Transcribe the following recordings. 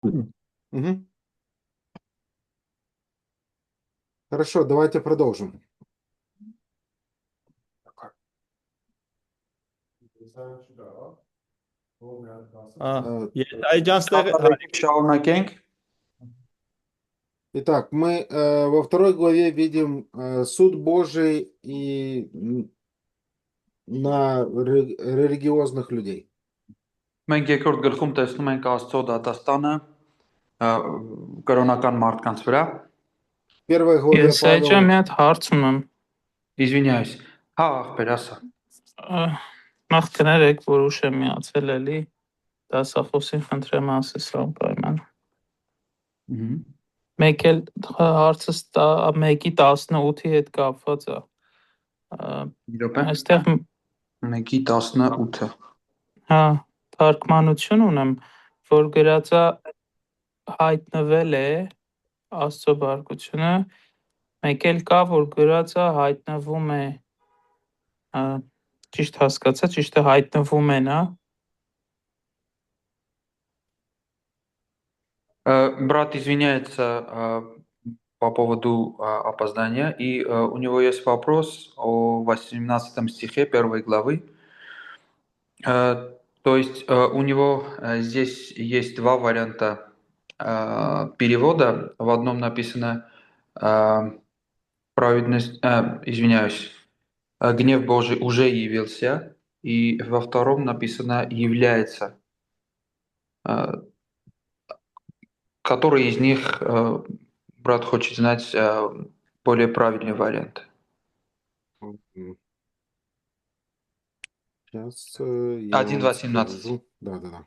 Мгм. Хорошо, давайте продолжим. Э, Շարունակենք։ Итак, мы во второй главе видим суд Божий и на религиозных людей. Մենք երկրորդ գլխում տեսնում ենք Աստծո դատաստանը կրոնական մարդկանց վրա։ В первой главе Ես այժմ Павел... մի հատ հարց ունեմ։ Извиняюсь։ Հա, ախպեր, ասա։ Նախ կներեք, որ ուշ եմ միացել էլի։ Դասախոսին խնդրեմ ասես անպայման։ Մեկ էլ հարցս 1:18-ի հետ կապված է։ Մի րոպե։ Այստեղ 1:18-ը։ հա թարգմանություն ունեմ, որ գրած է հայտնվել է Աստծո բարկությունը, մեկ էլ կա, որ գրած է հայտնվում է, ճիշտ հասկացա, ճիշտ է հայտնվում են, հա։ Брат извиняется по поводу опоздания, и у него есть вопрос о 18 стихе 1 главы. То есть у него здесь есть два варианта перевода. В одном написано праведность, извиняюсь, гнев Божий уже явился, и во втором написано является. Который из них брат хочет знать более правильный вариант? Сейчас я 1:18. вам скажу. Да.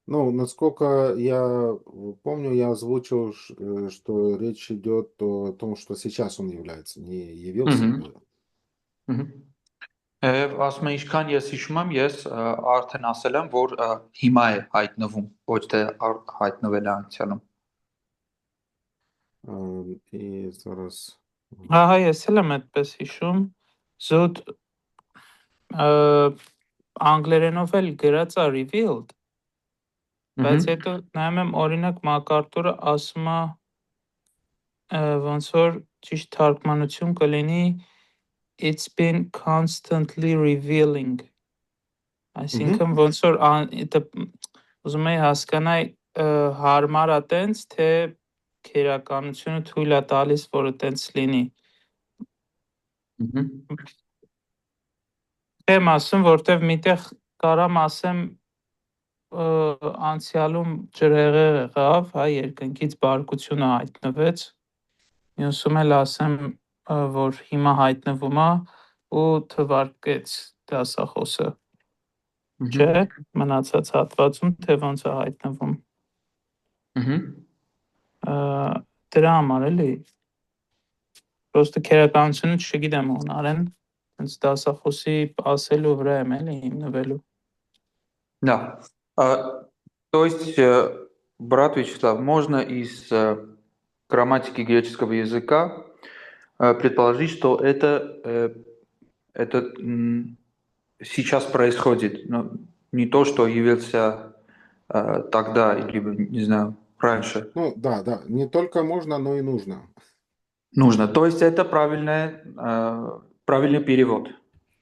Ну, насколько я помню, я озвучил, что речь идет о том, что сейчас он является, не явился. Ասում եմ, ինչքան ես հիշում եմ, ես արդեն ասել եմ, որ հիմա է հայտնվում, ոչ թե հայտնվել է անցյալում։ И зараз... Ահա ես էլ եմ այդպես հիշում, զուտ անգլերենով էլ գրած է revealed, բայց հետո նայում եմ օրինակ մակարդուրը ասում է ոնց որ ճիշտ թարգմանություն կլինի it's been constantly revealing, այսինքն ոնց որ ուզում եի հասկանալ հարմար է տենց, թե քերականությունը թույլ է տալիս, որ տենց լինի։ Եմ ասում, որտեվ միտեղ կարամ ասեմ անցյալում ջրհեղեղ եղավ, հա, երկնքից բարկությունը հայտնվեց, մյուսում էլ ասեմ, որ հիմա հայտնվում է ու թվարկեց դասախոսը, չէ, մնացած հատվածում, թե ոնց է հայտնվում։ Դրա համար էլի, պրոստը քերականությունը չգիտեմ հունարեն, հենց դասախոսի ասելու վրա եմ էլի հիմնվելու։ Да. То есть, брат Вячеслав, можно из грамматики греческого языка предположить, что это сейчас происходит, но не то, что явился тогда, либо, не знаю, раньше. Ну, да, не только можно, но и нужно. Нужно. То есть это правильный перевод.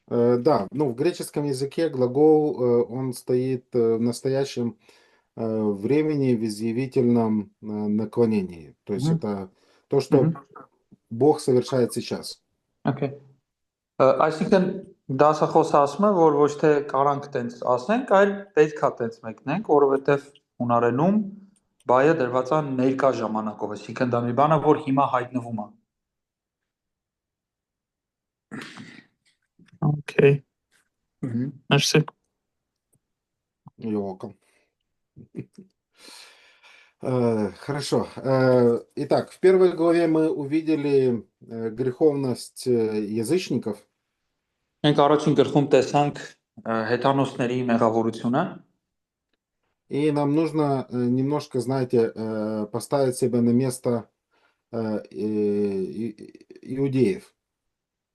Да, ну в греческом языке глагол, он стоит в настоящем времени в изъявительном наклонении. То есть это то, что Бог совершает сейчас. Okay. Այսինքն դասախոսը ասում է, որ ոչ թե կարանք տենց ասենք, այլ պետքա տենց մեկնենք, որովհետև հունարենում բայը դրված է ներկա ժամանակով, այսինքն դա մի բան է, որ հիմա հայտնվում է։ Okay. Merci. You're welcome. Хорошо. Итак, в первой главе мы увидели греховность язычников. Մենք առաջին գլխում տեսանք հեթանոսների մեղավորությունը։ И нам нужно немножко, знаете, поставить себя на место иудеев.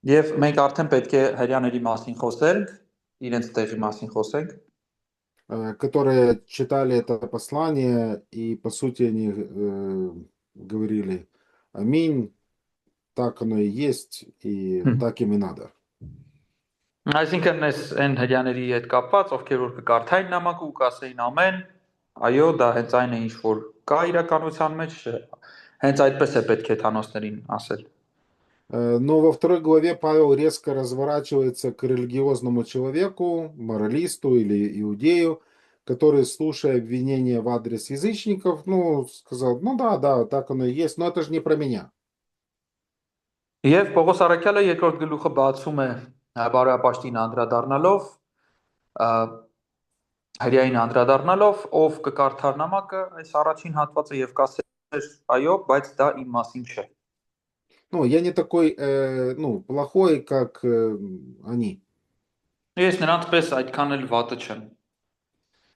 Եվ մենք արդեն պետք է հрьяաների մասին խոսենք, իրենց տեղի մասին խոսենք։ которые читали это послание, и по сути они говорили: «Аминь, так оно и есть, и так им и надо». Այսինքն այս այն հрյաների հետ կապված, ովքեր որ կկարդային նամակը ու կասեին ամեն, այո, դա հենց այն է ինչ որ կա իրականության մեջ, հենց այդպես է պետք է թանոսներին ասել։ Но во второй главе Павел резко разворачивается к религиозному человеку, моралисту или иудею, который, слушая обвинения в адрес язычников, ну, сказал: «Ну да, да, так оно и есть, но это же не про меня». Եվ Պողոս Արաքյալը երկրորդ գլուխը բացում է բարոյապաշտին անդրադառնալով, հրյային անդրադառնալով, ով կկարդար նամակը, այս առաջին հատվածը եւ կասեր, այո, բայց դա իմ մասին չէ։ Ну, я не такой, ну, плохой, как они. Ես նրանց պես այդքան էլ վատը չեմ։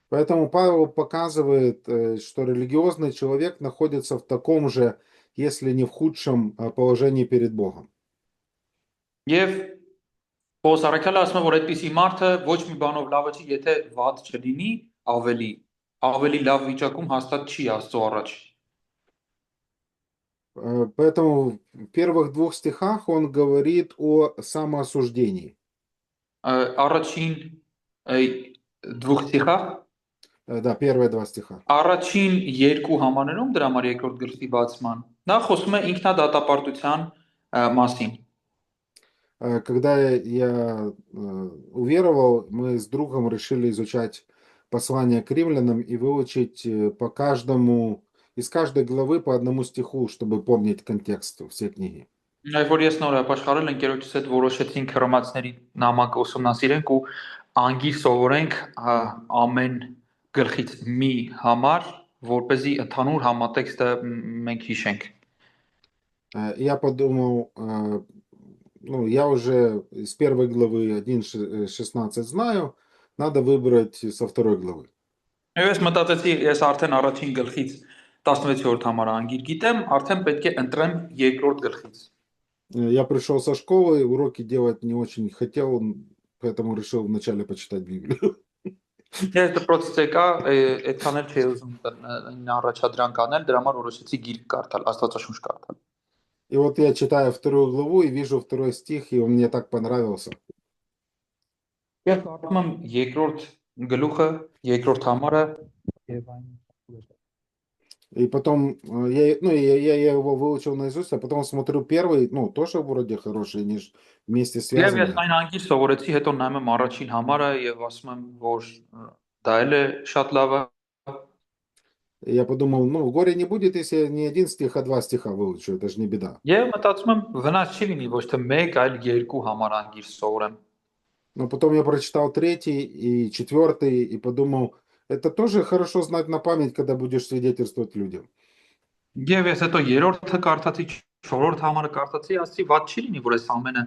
Поэтому Павел показывает, что религиозный человек находится в таком же, если не в худшем положении перед Богом. Եվ Պողոս Արաքյալը ասում է, որ այդպիսի մարդը ոչ մի բանով լավը չի, եթե վատ չլինի, ավելի լավ վիճակում հաստատ չի Աստծո առաջ։ Поэтому в первых двух стихах он говорит о самоосуждении. Առաջին դուք ստիխա Да, первые два стиха. Առաջին երկու համաներում դրա համար երկրորդ գլխի բացման նա խոսում է ինքնադատապարտության մասին։ Когда я уверовал, мы с другом решили изучать послание к римлянам и выучить по каждому, из каждой главы по одному стиху, чтобы помнить контекст всей книги. Այ որ ես նոր ապաշխարել ընկերոջս հետ որոշեցինք հռոմեացիների նամակը ուսումնասիրենք ու անգիր սովորենք ամեն գլխից մի համար, որպեսզի ընդհանուր համատեքստը մենք հիշենք։ Я подумал, ну, я уже из первой главы 1:16 знаю, надо выбрать со второй главы. Եվ ես մտածեցի, ես արդեն առաջին գլխից 16-րդ համարը անգիր գիտեմ, արդեն պետք է ընտրեմ երկրորդ գլխից։ Я пришел со школы, уроки делать не очень хотел, поэтому решил вначале почитать Библию. Ես դպրոցից եկա, այդքան էլ չի ուզում առաջադրանք անել, դրա համար որոշեցի գիրք կարդալ, Աստվածաշունչ կարդալ։ И вот я читаю вторую главу и вижу второй стих, и он мне так понравился. Ես կարդում եմ երկրորդ գլուխը, երկրորդ համարը եւ այն И потом я его выучил наизусть, а потом смотрю первый, ну, тоже вроде хороший, они ж вместе Եվ ես связаны. այն անգիր սովորեցի, հետո նայում եմ առաջին համարը եւ ասում եմ, որ դա էլ է շատ լավ է։ И я подумал, ну, горе не будет, если я не один стих, а два стиха выучу, это же не беда. Եվ մտածում եմ, վնաս չի լինի ոչ թե 1, այլ 2 համար անգիր սովորեմ։ Но потом я прочитал третий и четвертый и подумал, это тоже хорошо знать на память, когда будешь свидетельствовать людям. Եվ ես հետո 3-րդը կարդացի, 4-րդ համարը կարդացի, ասի ված չի լինի, որ այս ամենը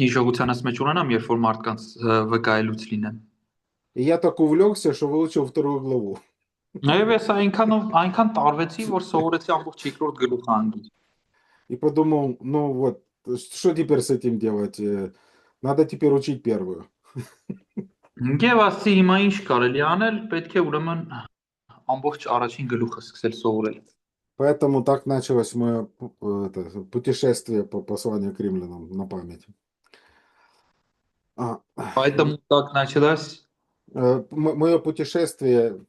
հիշողությանս մեջ ունենամ, երբ որ մարդկանց վկայելուց լինեմ։ И я так увлекся, что выучил вторую главу. Եվ ես այնքան տարվեցի, որ սովորեցի ամբողջ երկրորդ գլուխը անգիր։ И подумал, ну вот, что теперь с этим делать? Надо теперь учить первую. Եվ ասի հիմա ինչ կարելի անել, պետք է ուրեմն ամբողջ առաջին գլուխը սկսել սովորել։ Поэтому так началось мое путешествие по посланию к римлянам на память. Поэтому так началось. Мое путешествие,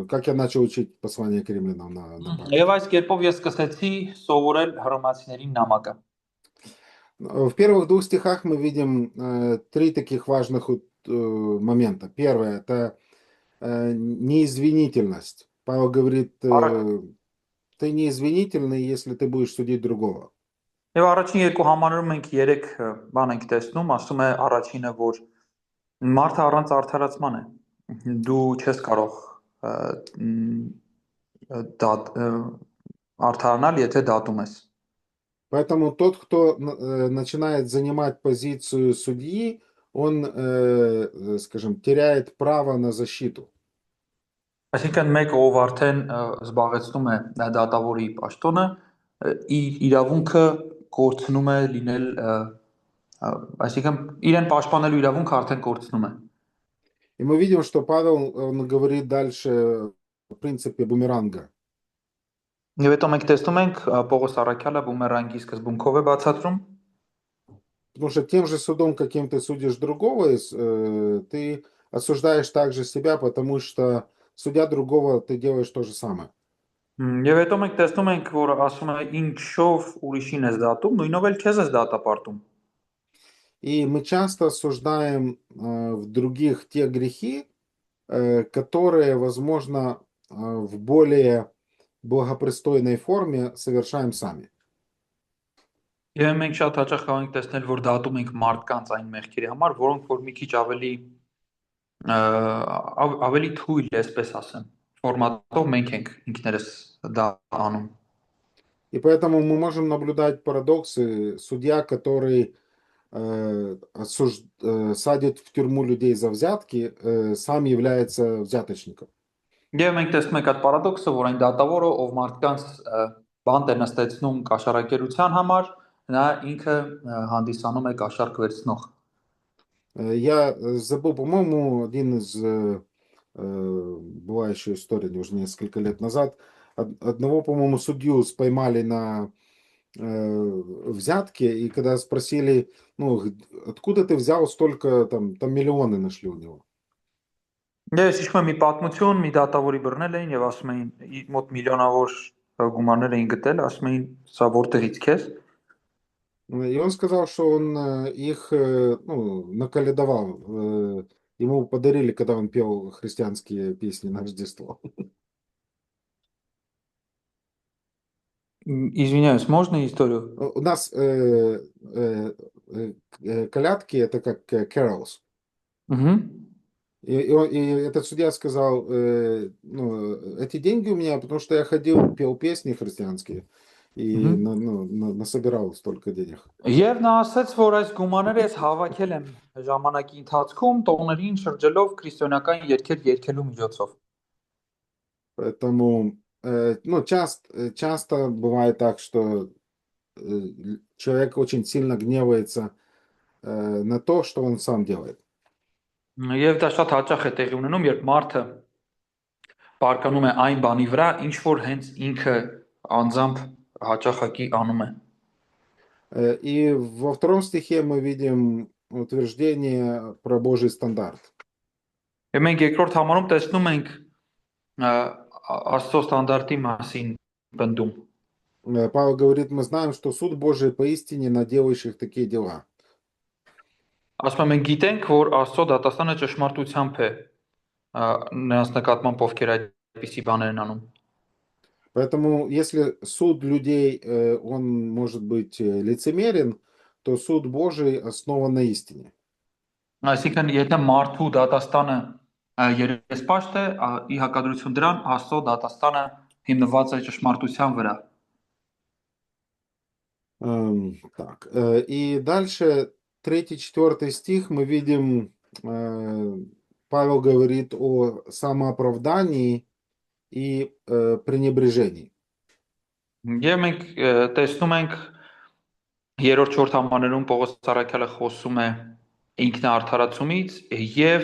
как я начал учить послание к римлянам на память. Եվ այս կերպով ես սկսեցի սովորել հռոմեացիներին նամակը։ В первых двух стихах мы видим три таких важных момента. Первое – это неизвинительность. Павел говорит, ты неизвинительный, если ты будешь судить другого. Եվ առաջին երկու համարներում մենք 3 բան ենք տեսնում, ասում է առաջինը, որ մարդը առանց արդարացման է։ Դու չես կարող արդարանալ, եթե դատում ես։ Поэтому тот, кто начинает занимать позицию судьи, он, скажем, теряет право на защиту. Այսինքն մեկը ով արդեն զբաղեցնում է դատավորի պաշտոնը, իր իրավունքը կորցնում է լինել, այսինքն իրեն պաշտպանելու իրավունքը արդեն կորցնում է։ И мы видим, что Павел, он говорит дальше о принципе бумеранга. Եվ հետո մենք տեսնում ենք Պողոս Առաքյալը բումերանգի սկզբունքով է բացատրում, Потому что тем же судом, каким ты судишь другого, ты осуждаешь также себя, потому что судя другого, ты делаешь то же самое. Եվ հետո մենք տեսնում ենք, որ ասում է ինչով ուրիշին ես դատում, նույնով էլ քեզ ես դատապարտում։ И мы часто осуждаем в других те грехи, которые, возможно, в более благопристойной форме совершаем сами. Եվ մենք շատ հաճախ կարող ենք տեսնել, որ դատում ենք մարդկանց այն մեղքերի համար, որոնք որ մի քիչ ավելի թույլ, այսպես ասեմ, ֆորմատով մենք ենք ինքներս դա անում։ И поэтому мы можем наблюдать парадоксы. Судья, который садит в тюрьму людей за взятки, сам является взяточником. Եվ մենք տեսնում ենք այդ պարադոքսը, որ այն դատավորը, ով մարդկանց բանտ է նստեցնում կաշառակերության համար, նա ինքը հանդիսանում է կաշառք վերցնող։ Я забыл, по-моему, один из была еще история уже несколько лет назад. Одного, по-моему, судью споймали на взятке, и когда спросили, ну, откуда ты взял столько, там миллионы нашли у него. Ես հիշում եմ մի պատմություն, մի դատավորի բռնել էին եւ ասում էին մոտ միլիոնավոր գումարներ էին գտել, ասում էին սա որտեղից քեզ։ И он сказал, что он их наколедовал. Ему подарили, когда он пел христианские песни на Рождество. Извиняюсь, можно историю? У нас колядки это как carols. Угу. И этот судья сказал, эти деньги у меня, потому что я ходил, пел песни христианские и насобирал столько денег. Եվ նա ասաց, որ այս գումարները ես հավաքել եմ ժամանակի ընթացքում տոներին շրջելով քրիստոնեական երգեր երգելու միջոցով։ Поэтому, часто бывает так, что человек очень сильно гневается на то, что он сам делает. Եվ դա շատ հաճախ է տեղի ունենում, երբ մարդը բարկանում է այն բանի վրա, ինչ որ հենց ինքը անձամբ հաճախակի անում է։ И во втором стихе мы видим утверждение про Божий стандарт. Եվ մենք երկրորդ համարում տեսնում ենք Աստծո ստանդարտի մասին բնդում։ Павел говорит, мы знаем, что суд Божий поистине на делающих такие дела. Ասում եմ մենք գիտենք, որ Աստծո դատաստանը ճշմարտությամբ է նրանց նկատմամբ ովքեր այդպիսի բաներ են անում։ Поэтому, если суд людей, он может быть лицемерен, то суд Божий основан на истине. Այսինքն, եթե մարդու դատաստանը երեսպաշտ է, ի հակադրություն դրան Աստծո դատաստանը հիմնված է ճշմարտության վրա։ Так, и дальше 3-4 стих мы видим, Павел говорит о самооправдании и пренебрежении. Եվ մենք տեսնում ենք 3-4 համարներում Պողոս Առաքյալը խոսում է ինքնաարդարացումից եւ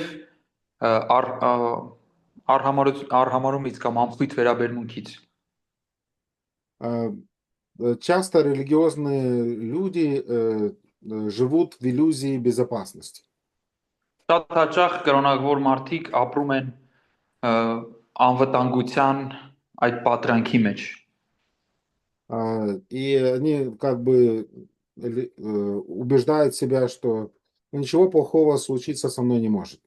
արհամարումից կամ ամփույթ վերաբերմունքից։ Часто религиозные люди живут в иллюзии безопасности. Շատ հաճախ կրոնավոր մարդիկ ապրում են անվտանգության այդ պատրանքի մեջ։ И они как бы убеждают себя, что ничего плохого случиться со мной не может.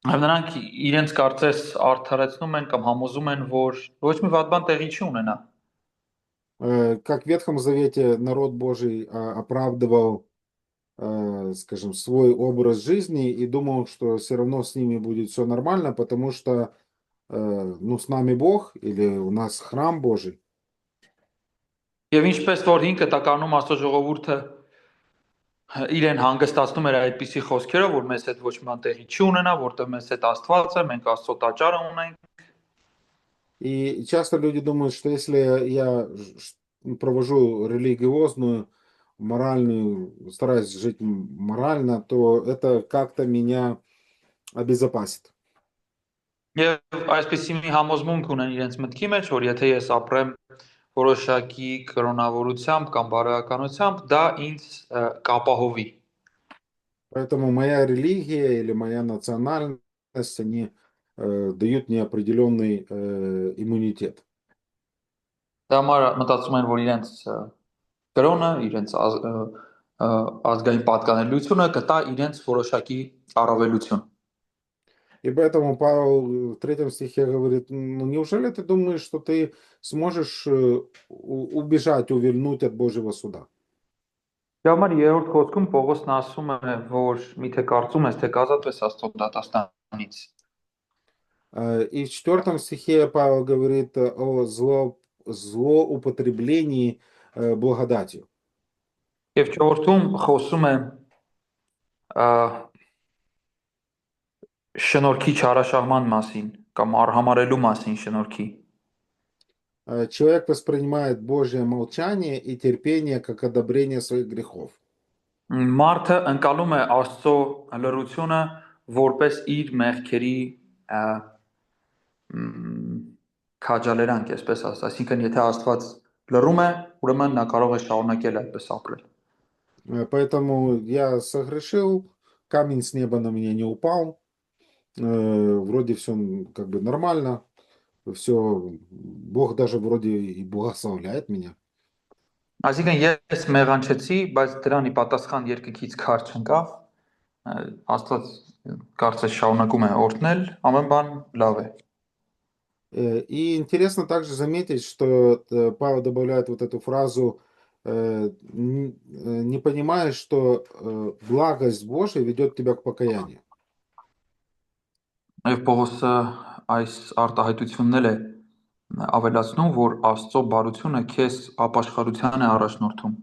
Նրանք իրենց կարծես արդարացնում են կամ համոզում են, որ ոչ մի վատ բան տեղի չի ունենա։ Как в Ветхом Завете народ Божий оправдывал, скажем, свой образ жизни и думал, что все равно с ними будет все нормально, потому что с нами Бог или у нас храм Божий. Եվ ինչպես որ հին կտականում Աստծո ժողովուրդը իրեն հանգստացնում էր այդպիսի խոսքերով, որ մեզ հետ ոչ մի բան տեղի չի ունենա, որտեղ մեզ հետ Աստված է, մենք Աստծո տաճարը ունենք։ И часто люди думают, что если я провожу религиозную, моральную, стараюсь жить морально, то это как-то меня обезопасит. Եվ այսպիսի մի համոզմունք ունեն իրենց մտքի մեջ, որ եթե ես ապրեմ որոշակի կրոնավորությամբ կամ բարոյականությամբ, դա ինձ կապահովի։ Поэтому моя религия или моя национальность, они дают мне определенный иммунитет. Դա համար մտածում են, որ իրենց կրոնը, իրենց ազգային պատկանելիությունը կտա իրենց որոշակի առավելություն։ И поэтому Павел в 3 стихе говорит, ну неужели ты думаешь, что ты сможешь убежать, увильнуть от Божьего суда? Դրա համար երրորդ խոսքում Պողոսն ասում է, որ միթե կարծում ես, թե կազատվես Աստծո դատաստանից։ И в 4 стихе Павел говорит о злоупотреблении благодатью. Եվ չորրորդում խոսում է շնորհքի չարաշահման մասին կամ արհամարելու մասին շնորհքի։ Человек воспринимает Божье молчание и терпение как одобрение своих грехов. Մարդը ընկալում է Աստծո լռությունը որպես իր մեղքերի քաջալերանք, այսպես ասած, այսինքն եթե Աստված լռում է, ուրեմն նա կարող է շարունակել այդպես ապրել։ Поэтому я согрешил, камень с неба на меня не упал, вроде все как бы нормально, все, Бог даже вроде и благословляет меня. Այսինքն ես մեղանչեցի, բայց դրանի պատասխան երկնքից քար չընկավ, Աստված կարծես շարունակում է օրհնել, ամեն բան լավ է։ И интересно также заметить, что Павел добавляет вот эту фразу, не понимаешь, что благость Божия ведет тебя к покаянию. Եվ Պողոսը այս արտահայտությունն է ավելացնում, որ Աստծո բարությունը քեզ ապաշխարության է առաջնորդում։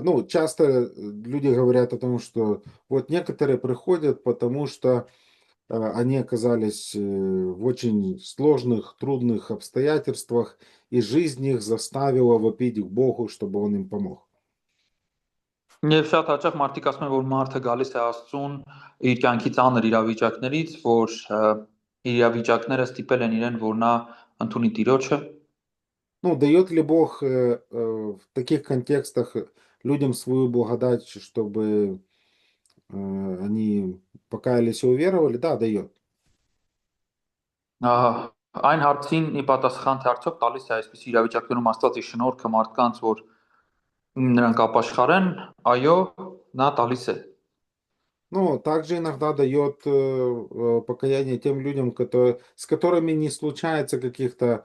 Ну, часто люди говорят о том, что вот некоторые приходят, потому что они оказались в очень сложных, трудных обстоятельствах, и жизнь их заставила вопить к Богу, чтобы Он им помог. Եվ շատ հաճախ մարդիկ ասում են, որ մարդը գալիս է Աստծուն իր կյանքի ծանր իրավիճակներից, որ իրավիճակները ստիպել են իրեն, որ նա ընդունի Տիրոջը։ Ну, дает ли Бог в таких контекстах людям свою благодать, чтобы они покаялись и уверовали? Да, дает. Այն հարցին ի պատասխան թե արդյոք տալիս է այսպես իրավիճակներում Աստծո շնորհքը մարդկանց, որ նրանք ապաշխարեն, այո, նա տալիս է։ Ну, также иногда дает покаяние тем людям, с которыми не случается каких-то,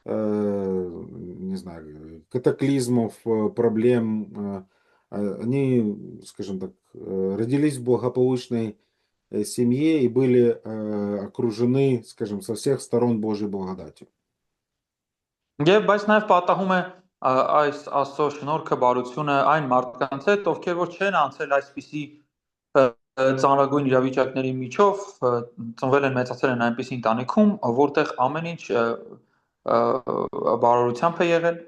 не знаю, катаклизмов, проблем. Они, скажем так, родились в благополучной семье и были окружены, скажем, со всех сторон Божьей благодатью. Եվ բայց նաև պատահում է այս Աստծո շնորհքը, բարությունը այն մարդկանց հետ, ովքեր որ չեն անցել այսպիսի ծանրագույն իրավիճակների միջով, ծնվել են, մեծացել են այնպիսի ընտանիքում, որտեղ ամեն ինչ բարօրությամբ է եղել։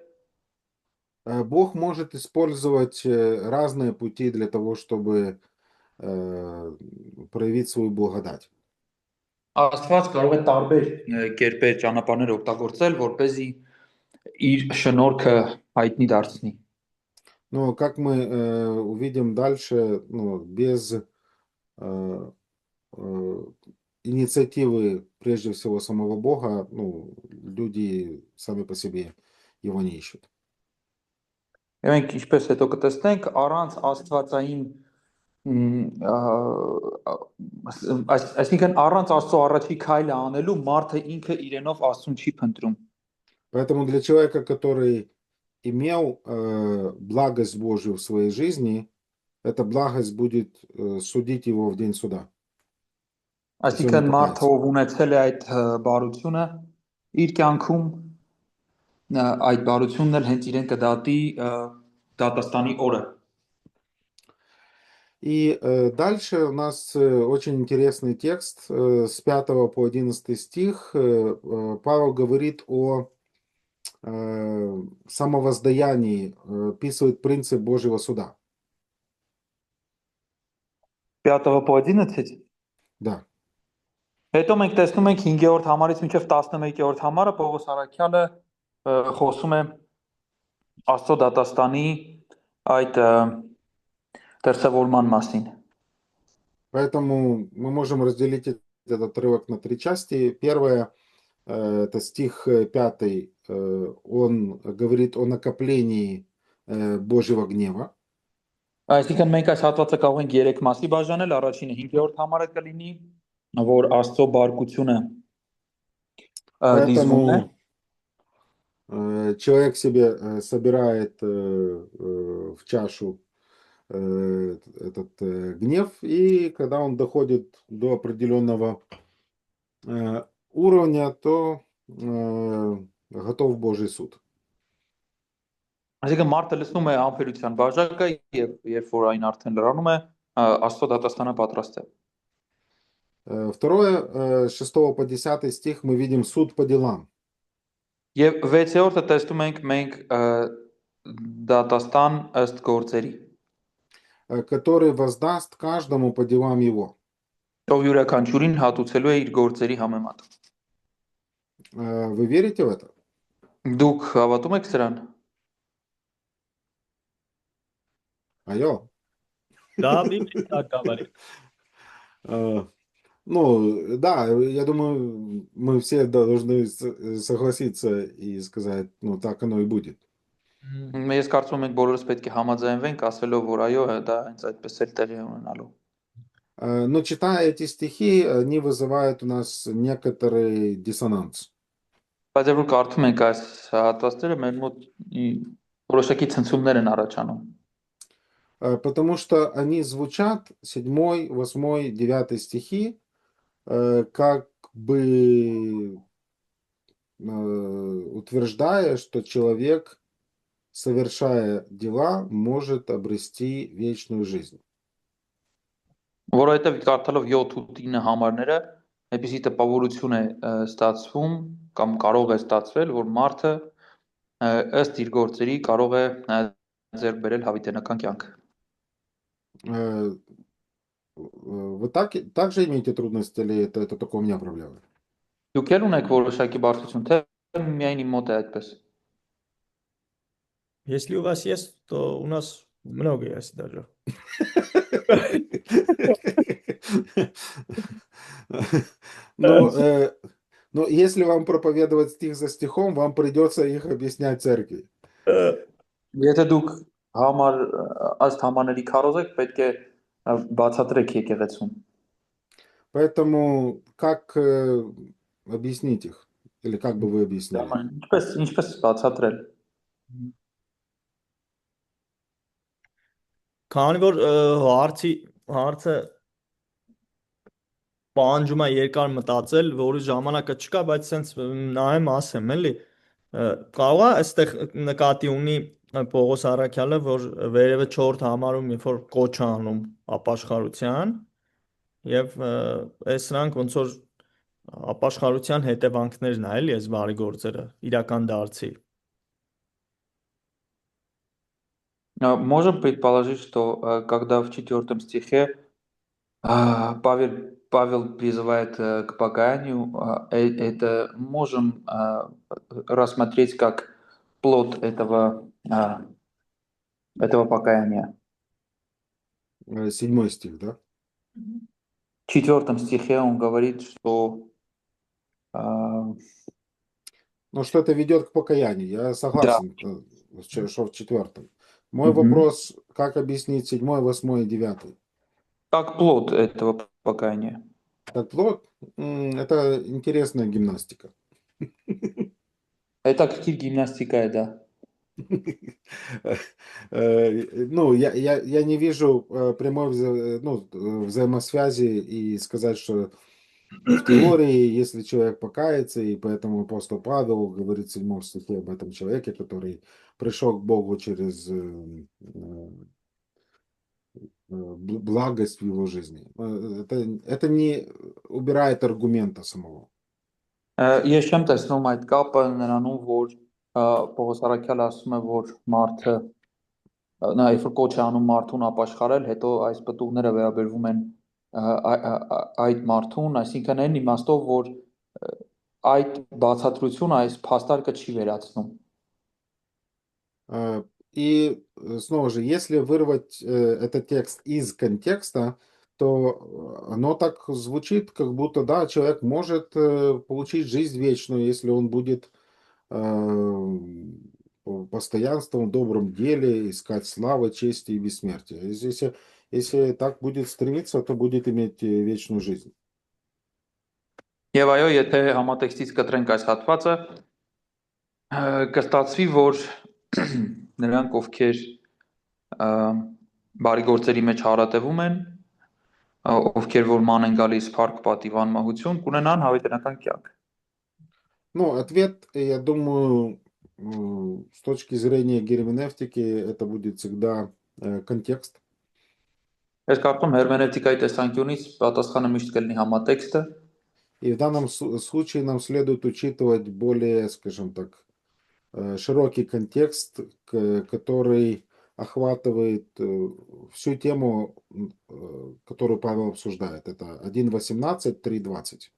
Бог может использовать разные пути для того, чтобы проявить свою благодать. Աստված կարող է տարբեր կերպեր ճանապարհներ օգտագործել, որպեսզի իր шнорքը հայտնի դարձնի։ Но как мы увидим дальше, ну, без инициативы, прежде всего, самого Бога, ну, люди сами по себе его не ищут. Եվ մենք ինչպես հետո կտեսնենք, առանց աստվածային այսինքն առանց Աստծո առաջի քայլը անելու մարդը ինքը իրենով Աստծուն չի փնտրում։ Поэтому для человека, который имел благость Божию в своей жизни, эта благость будет судить его в день суда. Այսինքն մարդը ով ունեցել է այդ բարությունը իր կյանքում, այդ բարությունն էլ հենց իրեն կդատի դատաստանի օրը։ И дальше у нас очень интересный текст с 5 по 11 стих. Павел говорит о самовоздаянии, описывает принцип Божьего суда. 5 по 11 Да. Հետո մենք տեսնում ենք 5-րդ համարից մինչև 11-րդ համարը Պողոս Առաքյալը խոսում է Աստծո դատաստանի այդ դրսևորման մասին։ Поэтому мы можем разделить этот отрывок на три части. Первое, это стих 5, он говорит о накоплении Божьего гнева. Այսինքն մենք այս հատվածը կարող ենք 3 մասի բաժանել, առաջինը 5-րդ համարը կլինի, որ Աստծո բարկությունը լիզվում է, Поэтому человек себе собирает в чашу этот гнев, и когда он доходит до определенного уровня, то готов Божий суд. այսինքն մարդը լսում է ամփերության բաժակը եւ երբ որ այն արդեն լրանում է, Աստծո դատաստանը պատրաստ է։ Второе, с 6 по 10 стих мы видим суд по делам. Եվ 6-րդը տեսնում ենք մենք դատաստան ըստ գործերի, Который воздаст каждому по делам его. ով յուրաքանչյուրին հատուցելու է իր գործերի համեմատ։ Вы верите в это? Դուք հավատում եք սրան։ Алло. Да, Библия так говорит. Ну, да, я думаю, мы все должны согласиться и сказать, ну, так оно и будет. Ես կարծում եմ մենք բոլորս պետք է համաձայնվենք, ասելով, որ այո, դա հենց այդպես էլ տեղի է ունենալու։ Но читая эти стихи, они вызывают у нас некоторый диссонанс. Բայց երբ որ կարդում ենք այս հատվածները, մեր մոտ որոշակի ցնցումներ են առաջանում։ Потому что они звучат, 7, 8, 9 стихи, как бы утверждая, что человек, совершая дела, может обрести вечную жизнь. Որովհետև կարդալով 7 ու 9 համարները, այնպեսի տպավորություն է ստացվում կամ կարող է ստացվել, որ մարդը ըստ իր գործերի կարող է ձեռք բերել հավիտենական կյանք։ Вы также имеете трудности, или это только у меня проблемы? Դուք ել ունեք որոշակի բարդություն, թե միայն իմ մոտ է այդպես։ Если у вас есть, то у нас много есть даже. Но если вам проповедовать стих за стихом, вам придется их объяснять церкви. Եթե дուք համար ըստ համաների քարոզեք, պետք է բացատրեք եկեղեցուն։ Поэтому как объяснить их? Или как бы вы объяснили? Ինչպես բացատրել։ Քանի որ հարցը պահանջում է երկար մտածել, որի ժամանակը չկա, բայց սենց նայեմ ասեմ, էլի։ Կարող է այստեղ նկատի ունի Պողոս Առաքյալը, որ վերևը 4 համարում երբ որ կոչ է անում ապաշխարության, եւ այս սրանք ոնց որ ապաշխարության հետևանքներն է, էլի, այս բարի գործերը, իրական դարձի։ Можем предположить, что когда в 4 стихе Павел призывает к покаянию, это можем рассмотреть как плод этого покаяния. 7 стих, да? В 4 стихе он говорит, что Ну, что это ведет к покаянию. Я согласен, что в 4. Мой вопрос, как объяснить 7, 8 и 9? Как плод этого покаяния. Как плод? Это интересная гимнастика. Это какие гимнастика, да? Ну, я не вижу прямой взаимосвязи и сказать, что в теории, если человек покается, и поэтому апостол Павел говорит в 7 стихе об этом человеке, который пришел к Богу через благость в его жизни. Это не убирает аргумента самого. Ես չեմ տեսնում այդ կապը նրանում, որ Պողոս Առաքյալը ասում է, որ նա երբ կոչ է անում մարդուն ապաշխարել, հետո այս պտուղները վերաբերվում են այդ մարդուն, այսինքն այն իմաստով, որ այդ բացատրությունը այս փաստարկը չի վերացնում։ И снова же, если вырвать этот текст из контекста, то оно так звучит, как будто, да, человек может получить жизнь вечную, если он будет постоянством в добром деле, искать славы, чести и бессмертия. Если так будет стремиться, то будет иметь вечную жизнь. Եվ այո, եթե համատեքստից կտրենք այս հատվածը, կստացվի, որ նրանք, ովքեր բարի գործերի մեջ հարատևում են, ովքեր որ ման են գալիս փառք, պատիվ, անմահություն, կունենան հավիտենական կյանք։ Ну, ответ, я думаю, с точки зрения герменевтики, это будет всегда контекст. Ես կարծում հերմենևտիկայի տեսանկյունից պատասխանը միշտ կլինի համատեքստը, И в данном случае нам следует учитывать более, скажем так, широкий контекст, который охватывает всю тему, которую Павел обсуждает. Это 1.18, 3.20.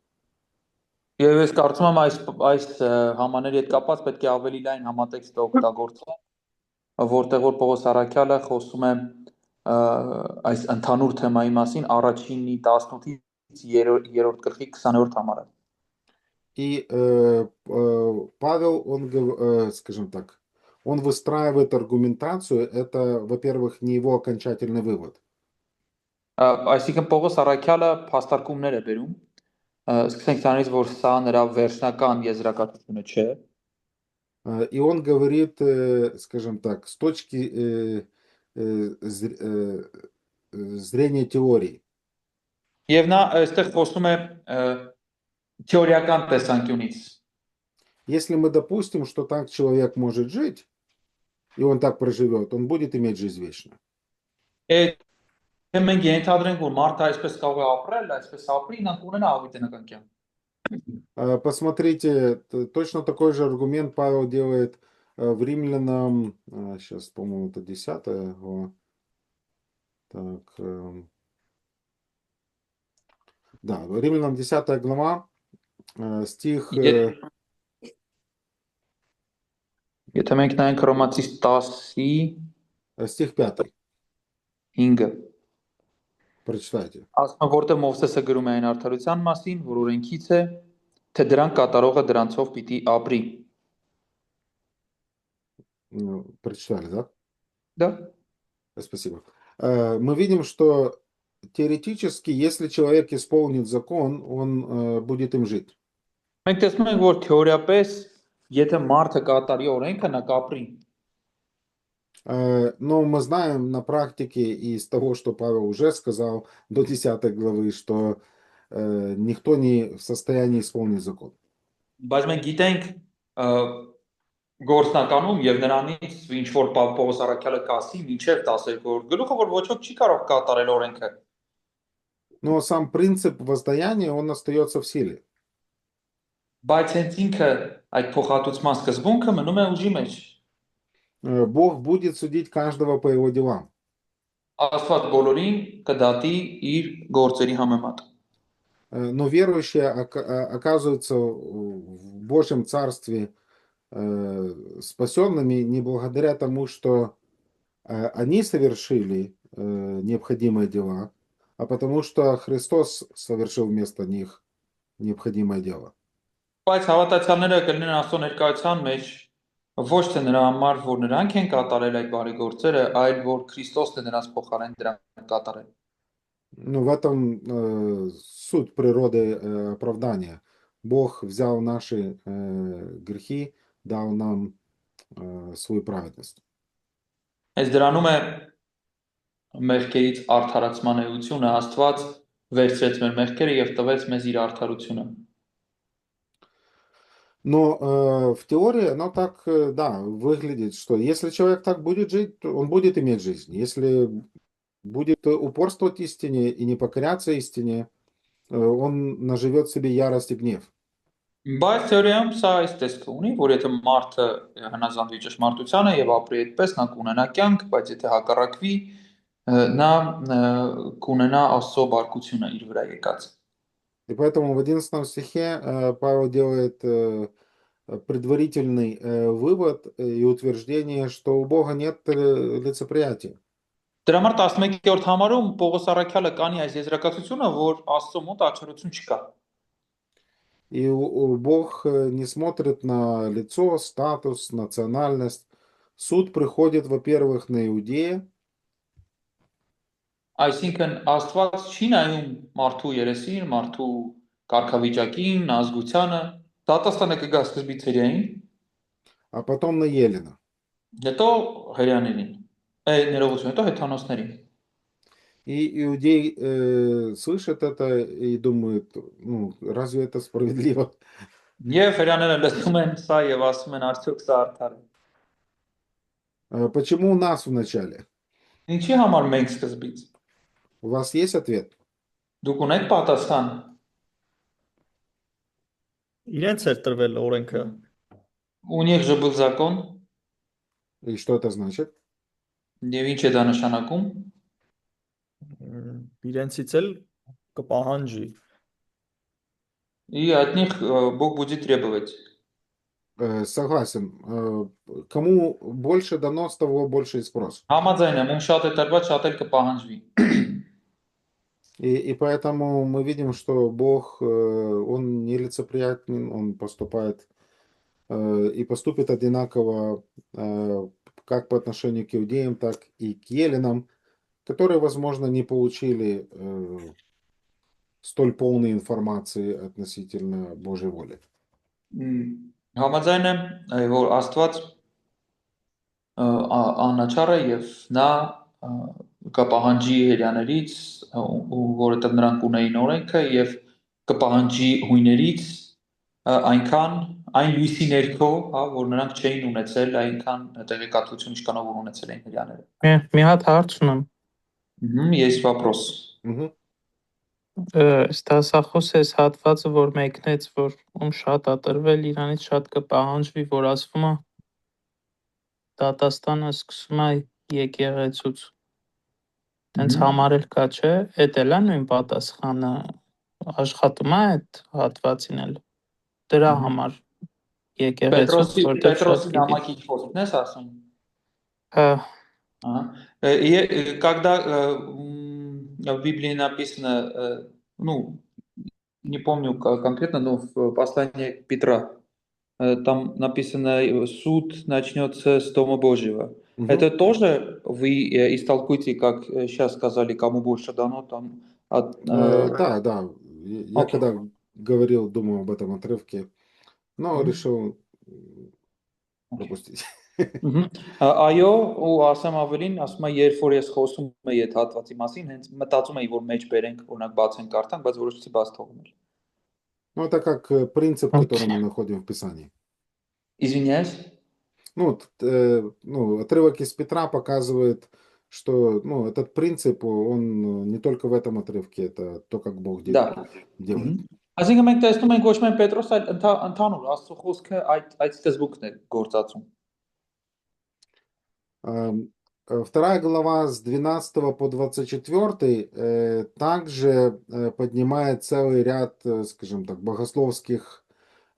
Եվ ես կարծում եմ այս համաների հետ կապված պետք է ավելի լայն համատեքստը օգտագործել, որտեղ որ Պողոս Առաքյալը խոսում է այս ընդհանուր թեմայի մասին առաջինի 18-ից 3-րդ գլխի 20-րդ համարը։ И Павел, он, скажем так, он выстраивает аргументацию, это, во-первых, не его окончательный вывод. Այսինքն Պողոս Առաքյալը փաստարկումներ է բերում, սկսենք դրանից, որ սա նրա վերջնական եզրակացությունը չէ։ И он говорит, скажем так, с точки зрения теории. Եվ նա այստեղ խոսում է թեորիական տեսանկյունից։ Если мы допустим, что так человек может жить, и он так проживет, он будет иметь жизнь вечную. Մենք ենթադրենք, որ մարդը այսպես կարող է ապրել, այսպես ապրի, նա կունենա հավիտենական կյանք։ Посмотрите, точно такой же аргумент Павел делает в Римлянам, сейчас, по-моему, это 10 глава. Так, да, в Римлянам 10 глава, стих... Եթե մենք նայենք Հռոմացիս 10-ի Стих 5. 5-ը, Прочитайте. ասում է, որտեղ Մովսեսը գրում է այն արդարության մասին, որ օրենքից է, թե դրանք կատարողը դրանցով պիտի ապրի։ Прочитали, да? Да. Спасибо. Мы видим, что теоретически, если человек исполнит закон, он будет им жить. Մենք տեսնում ենք, որ թեորիապես, եթե մարդը կատարի օրենքը, նա կապրի։ Но мы знаем на практике и из того, что Павел уже сказал до 10 главы, что никто не в состоянии исполнить закон. Բայց մենք գիտենք գործնականում եւ նրանից ինչ որ Պողոս Առաքյալը կասի մինչեւ 12-րդ գլուխը, որ ոչ ոք չի կարող կատարել օրենքը։ Но сам принцип воздаяния, он остается в силе. Բայց հենց ինքը այդ փոխհատուցման սկզբունքը մնում է ուժի մեջ։ Бог будет судить каждого по его делам. Աստված բոլորին կդատի իր գործերի համեմատ։ Но верующие оказываются в Божьем Царстве спасенными не благодаря тому, что они совершили необходимые дела, а потому что Христос совершил вместо них необходимое дело. Բայց հավատացյալները կլինեն Աստծո ներկայության մեջ ոչ թե նրա համար, որ նրանք են կատարել այդ բարի գործերը, այլ որ Քրիստոսն է նրանց փոխարեն դրանք կատարել։ Ну, в этом суть природы оправдания. Бог взял наши грехи, дал нам свою праведность. Այս դրանում է մեղքերից արդարացման էությունը, Աստված վերցրեց մեր մեղքերը եւ տվեց մեզ իր արդարությունը։ Но в теории оно так, да, выглядит, что если человек так будет жить, то он будет иметь жизнь. Если будет упорствовать истине и не покоряться истине, он наживет себе ярость и гнев. Բայց թեորիայում սա այս տեսքը ունի, որ եթե մարդը հնազանդվի ճշմարտությանը եւ ապրի այդպես, նա կունենա կյանք, բայց եթե հակառակվի, նա կունենա Աստծո բարկությունը իր վրա եկած։ И поэтому в 11 стихе Павел делает предварительный вывод и утверждение, что у Бога нет лицеприятия. Դրա համար 11-րդ համարում Պողոս Առաքյալը կանի այս եզրակացությունը, որ Աստծո մոտ աչարություն չկա։ И Бог не смотрит на лицо, статус, национальность. Суд приходит, во-первых, на Иудея, Այսինքն Աստված չի նայում մարդու երեսին, մարդու կարգավիճակին, ազգությանը, դատաստանը կգա սկզբից հրեային, а потом на Елена. հետո հրեաներին, ներողություն, հետո հեթանոսներին։ И иудей слышит это и думает, ну, разве это справедливо? Եվ հрեաները լսում են սա եւ ասում են արդյոք սա արդար է։ Почему нас вначале? Ինչի համար մենք սկզբից։ У вас есть ответ? Դուք ունեք պատասխան։ Իրենց էր տրվել օրենքը։ У них же был закон, И что это значит? եւ ինչ է դա նշանակում։ Իրենցից էլ կպահանջի։ И от них Бог будет требовать. Согласен. Кому больше дано, с того больше и спрос. Համաձայն եմ, ում շատ է տրված, շատ էլ կպահանջվի։ И поэтому мы видим, что Бог, Он нелицеприятен, Он поступает и поступит одинаково как по отношению к иудеям, так и к еленам, которые, возможно, не получили столь полной информации относительно Божьей воли. Համաձայն եմ, որ Աստված անաչառ է եւ նա կպահանջի հрьяաներից, որովհետեւ նրանք ունեին օրենքը եւ կպահանջի հույներից այնքան այն լույսի ներքո, հա, որ նրանք չէին ունեցել, այնքան տեղեկատվություն ինչքանով որ ունեցել էին հрьяաները։ Մի հատ հարց ունեմ։ Есть вопрос։ Ստասախոս էս հատվածը, որ մեկնեց, որ ում շատ ա տրվել, իրանից շատ կպահանջվի, որ ասվում է դատաստանը սկսում է եկեղեցուց։ Տենց համարել կա, չէ՞, էդ էլ է նույն պատասխանը աշխատում է այդ հատվածին էլ։ Դրա համար եկեղեցուց, որտեղ շատ Պետրոսի գիտի։ նամակի խոսքն ես ասում։ Հա, И когда в Библии написано, ну, не помню конкретно, но в послании Петра, там написано, суд начнется с Дома Божьего. Это тоже вы истолкуете, как сейчас сказали, кому больше дано, там... Да. Я когда говорил, думал об этом отрывке, но решил пропустить. Այո, ու ասեմ ավելին, ասում եմ, երբ որ ես խոսում եմ այդ հատվածի մասին, հենց մտածում եմ, որ մեջ բերենք, օրինակ бацենք, կարդանք, բայց որոշեցի բաց թողնել։ Ну, это как принцип, который мы находим в Писании. Извиняюсь. Ну, отрывок из Петра показывает, что этот принцип, он не только в этом отрывке, это то, как Бог делает. Այսինքն մենք տեսնում ենք ոչ միայն Պետրոս, այլ ընդհանուր Աստծո խոսքը այդ սկզբունքն է գործածում։ Вторая глава с 12 по 24 также поднимает целый ряд, скажем так, богословских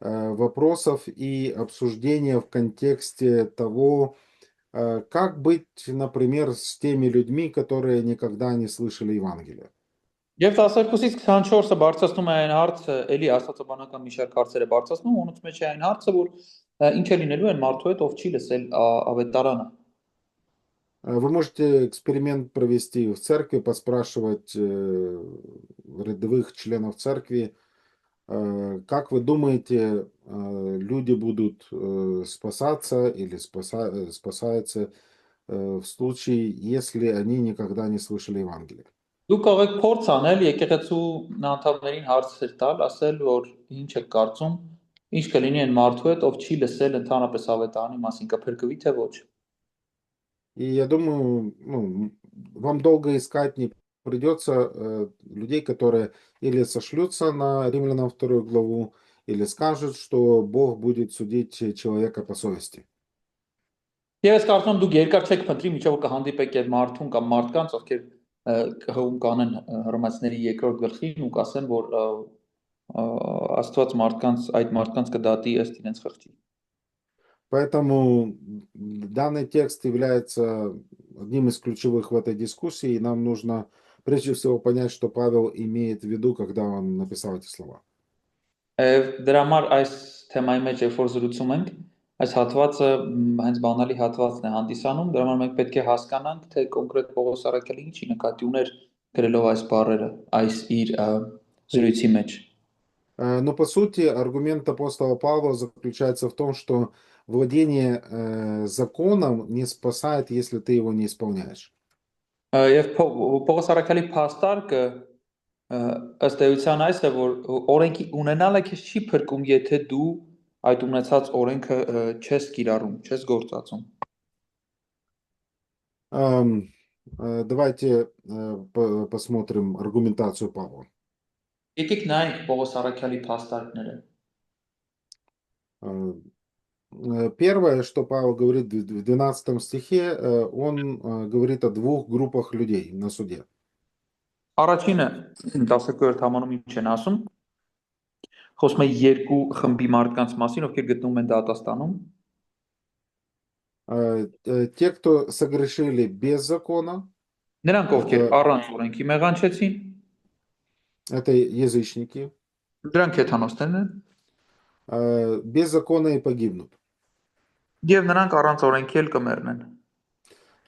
вопросов и обсуждения в контексте того, как быть, например, с теми людьми, которые никогда не слышали Евангелия. Եվ 12-ից 24-ը բարձրացնում է այն հարցը, էլի աստվածաբանական մի շարք հարցեր է բարձրացնում, ունուց մեջ է այն հարցը, որ ինչ է լինելու այն մարդու հետ, ով չի лесել ավետարանը։ Вы можете эксперимент провести в церкви, поспрашивать рядовых членов церкви, как вы думаете, люди будут спасаться или спасаются в случае, если они никогда не слышали Евангелия? Դուք կարող եք փորձ անել եկեղեցու անդամներին հարցեր տալ, ասել, որ ինչ եք կարծում, ինչ կլինի այն մարդու հետ, ով չի լսել ընդհանրապես ավետարանի մասին, կփրկվի թե ոչ։ И я думаю, вам долго искать не придется людей, которые или сошлются на Римлянам 2 главу, или скажут, что Бог будет судить человека по совести. Ես կարծում եմ դուք երկար չեք փնտրի, միջով կհանդիպեք այդ մարդուն կամ մարդկանց, ովքեր կհում կանեն հռոմեացիների երկրորդ գլխին ու կասեն, որ Աստված այդ մարդկանց կդատի ըստ իրենց խղճի։ Поэтому данный текст является одним из ключевых в этой дискуссии, и нам нужно прежде всего понять, что Павел имеет в виду, когда он написал эти слова. Դրա համար այս թեմայի մեջ երբ որ զրուցում ենք, այս հատվածը հենց բանալի հատվածն է հանդիսանում, դրա համար մենք պետք է հասկանանք, թե կոնկրետ Պողոս Արաքյալը ինչի նկատի ուներ գրելով այս բառերը, այս իր զրույցի մեջ։ Но по сути аргумент апостола Павла заключается в том, что владение законом не спасает, если ты его не исполняешь. Եվ Պողոս Արաքյալի փաստարկը ըստ էության այս է, որ օրենքի ունենալը քեզ չի փրկում, եթե դու այդ ունեցած օրենքը չես կիրառում, չես գործածում։ Давайте посмотрим аргументацию Павла. Եկեք նայենք Պողոս Արաքյալի փաստարկները։ Первое, что Павел говорит в 12 стихе, он говорит о двух группах людей на суде. Առաջինը 12-րդ համանում ինչ են ասում։ Խոսում է երկու խմբի մարդկանց մասին, ովքեր գտնվում են դատաստանում։ Те, кто согрешили без закона, Նրանք ովքեր առանց օրենքի մեղանչեցին, это язычники, դրանք հեթանոսներն են, без закона и погибнут. եւ նրանք առանց օրենքի էլ կմեռնեն։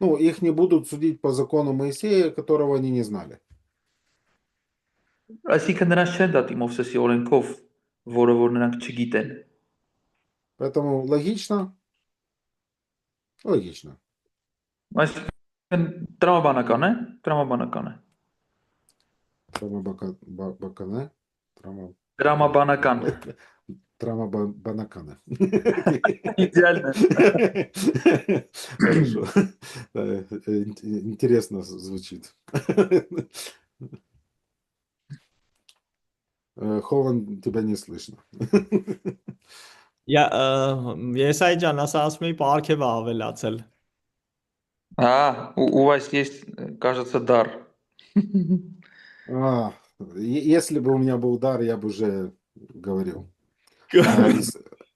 Ну, их не будут судить по закону Моисея, которого они не знали. Այսինքն նրանց չեն դատի Մովսեսի օրենքով, որը որ նրանք չգիտեն։ Поэтому логично. Логично. Այսինքն տրամաբանական է, տրամաբանական է։ Трамабакане. Տրամաբանական։ Трамабанакане. Идеально. Хорошо. Интересно звучит. Хован, тебя не слышно. Եսայի ջան, ասում էի պարքև ավելացել։ У вас есть, кажется, дар. Если бы у меня был дар, я бы уже говорил.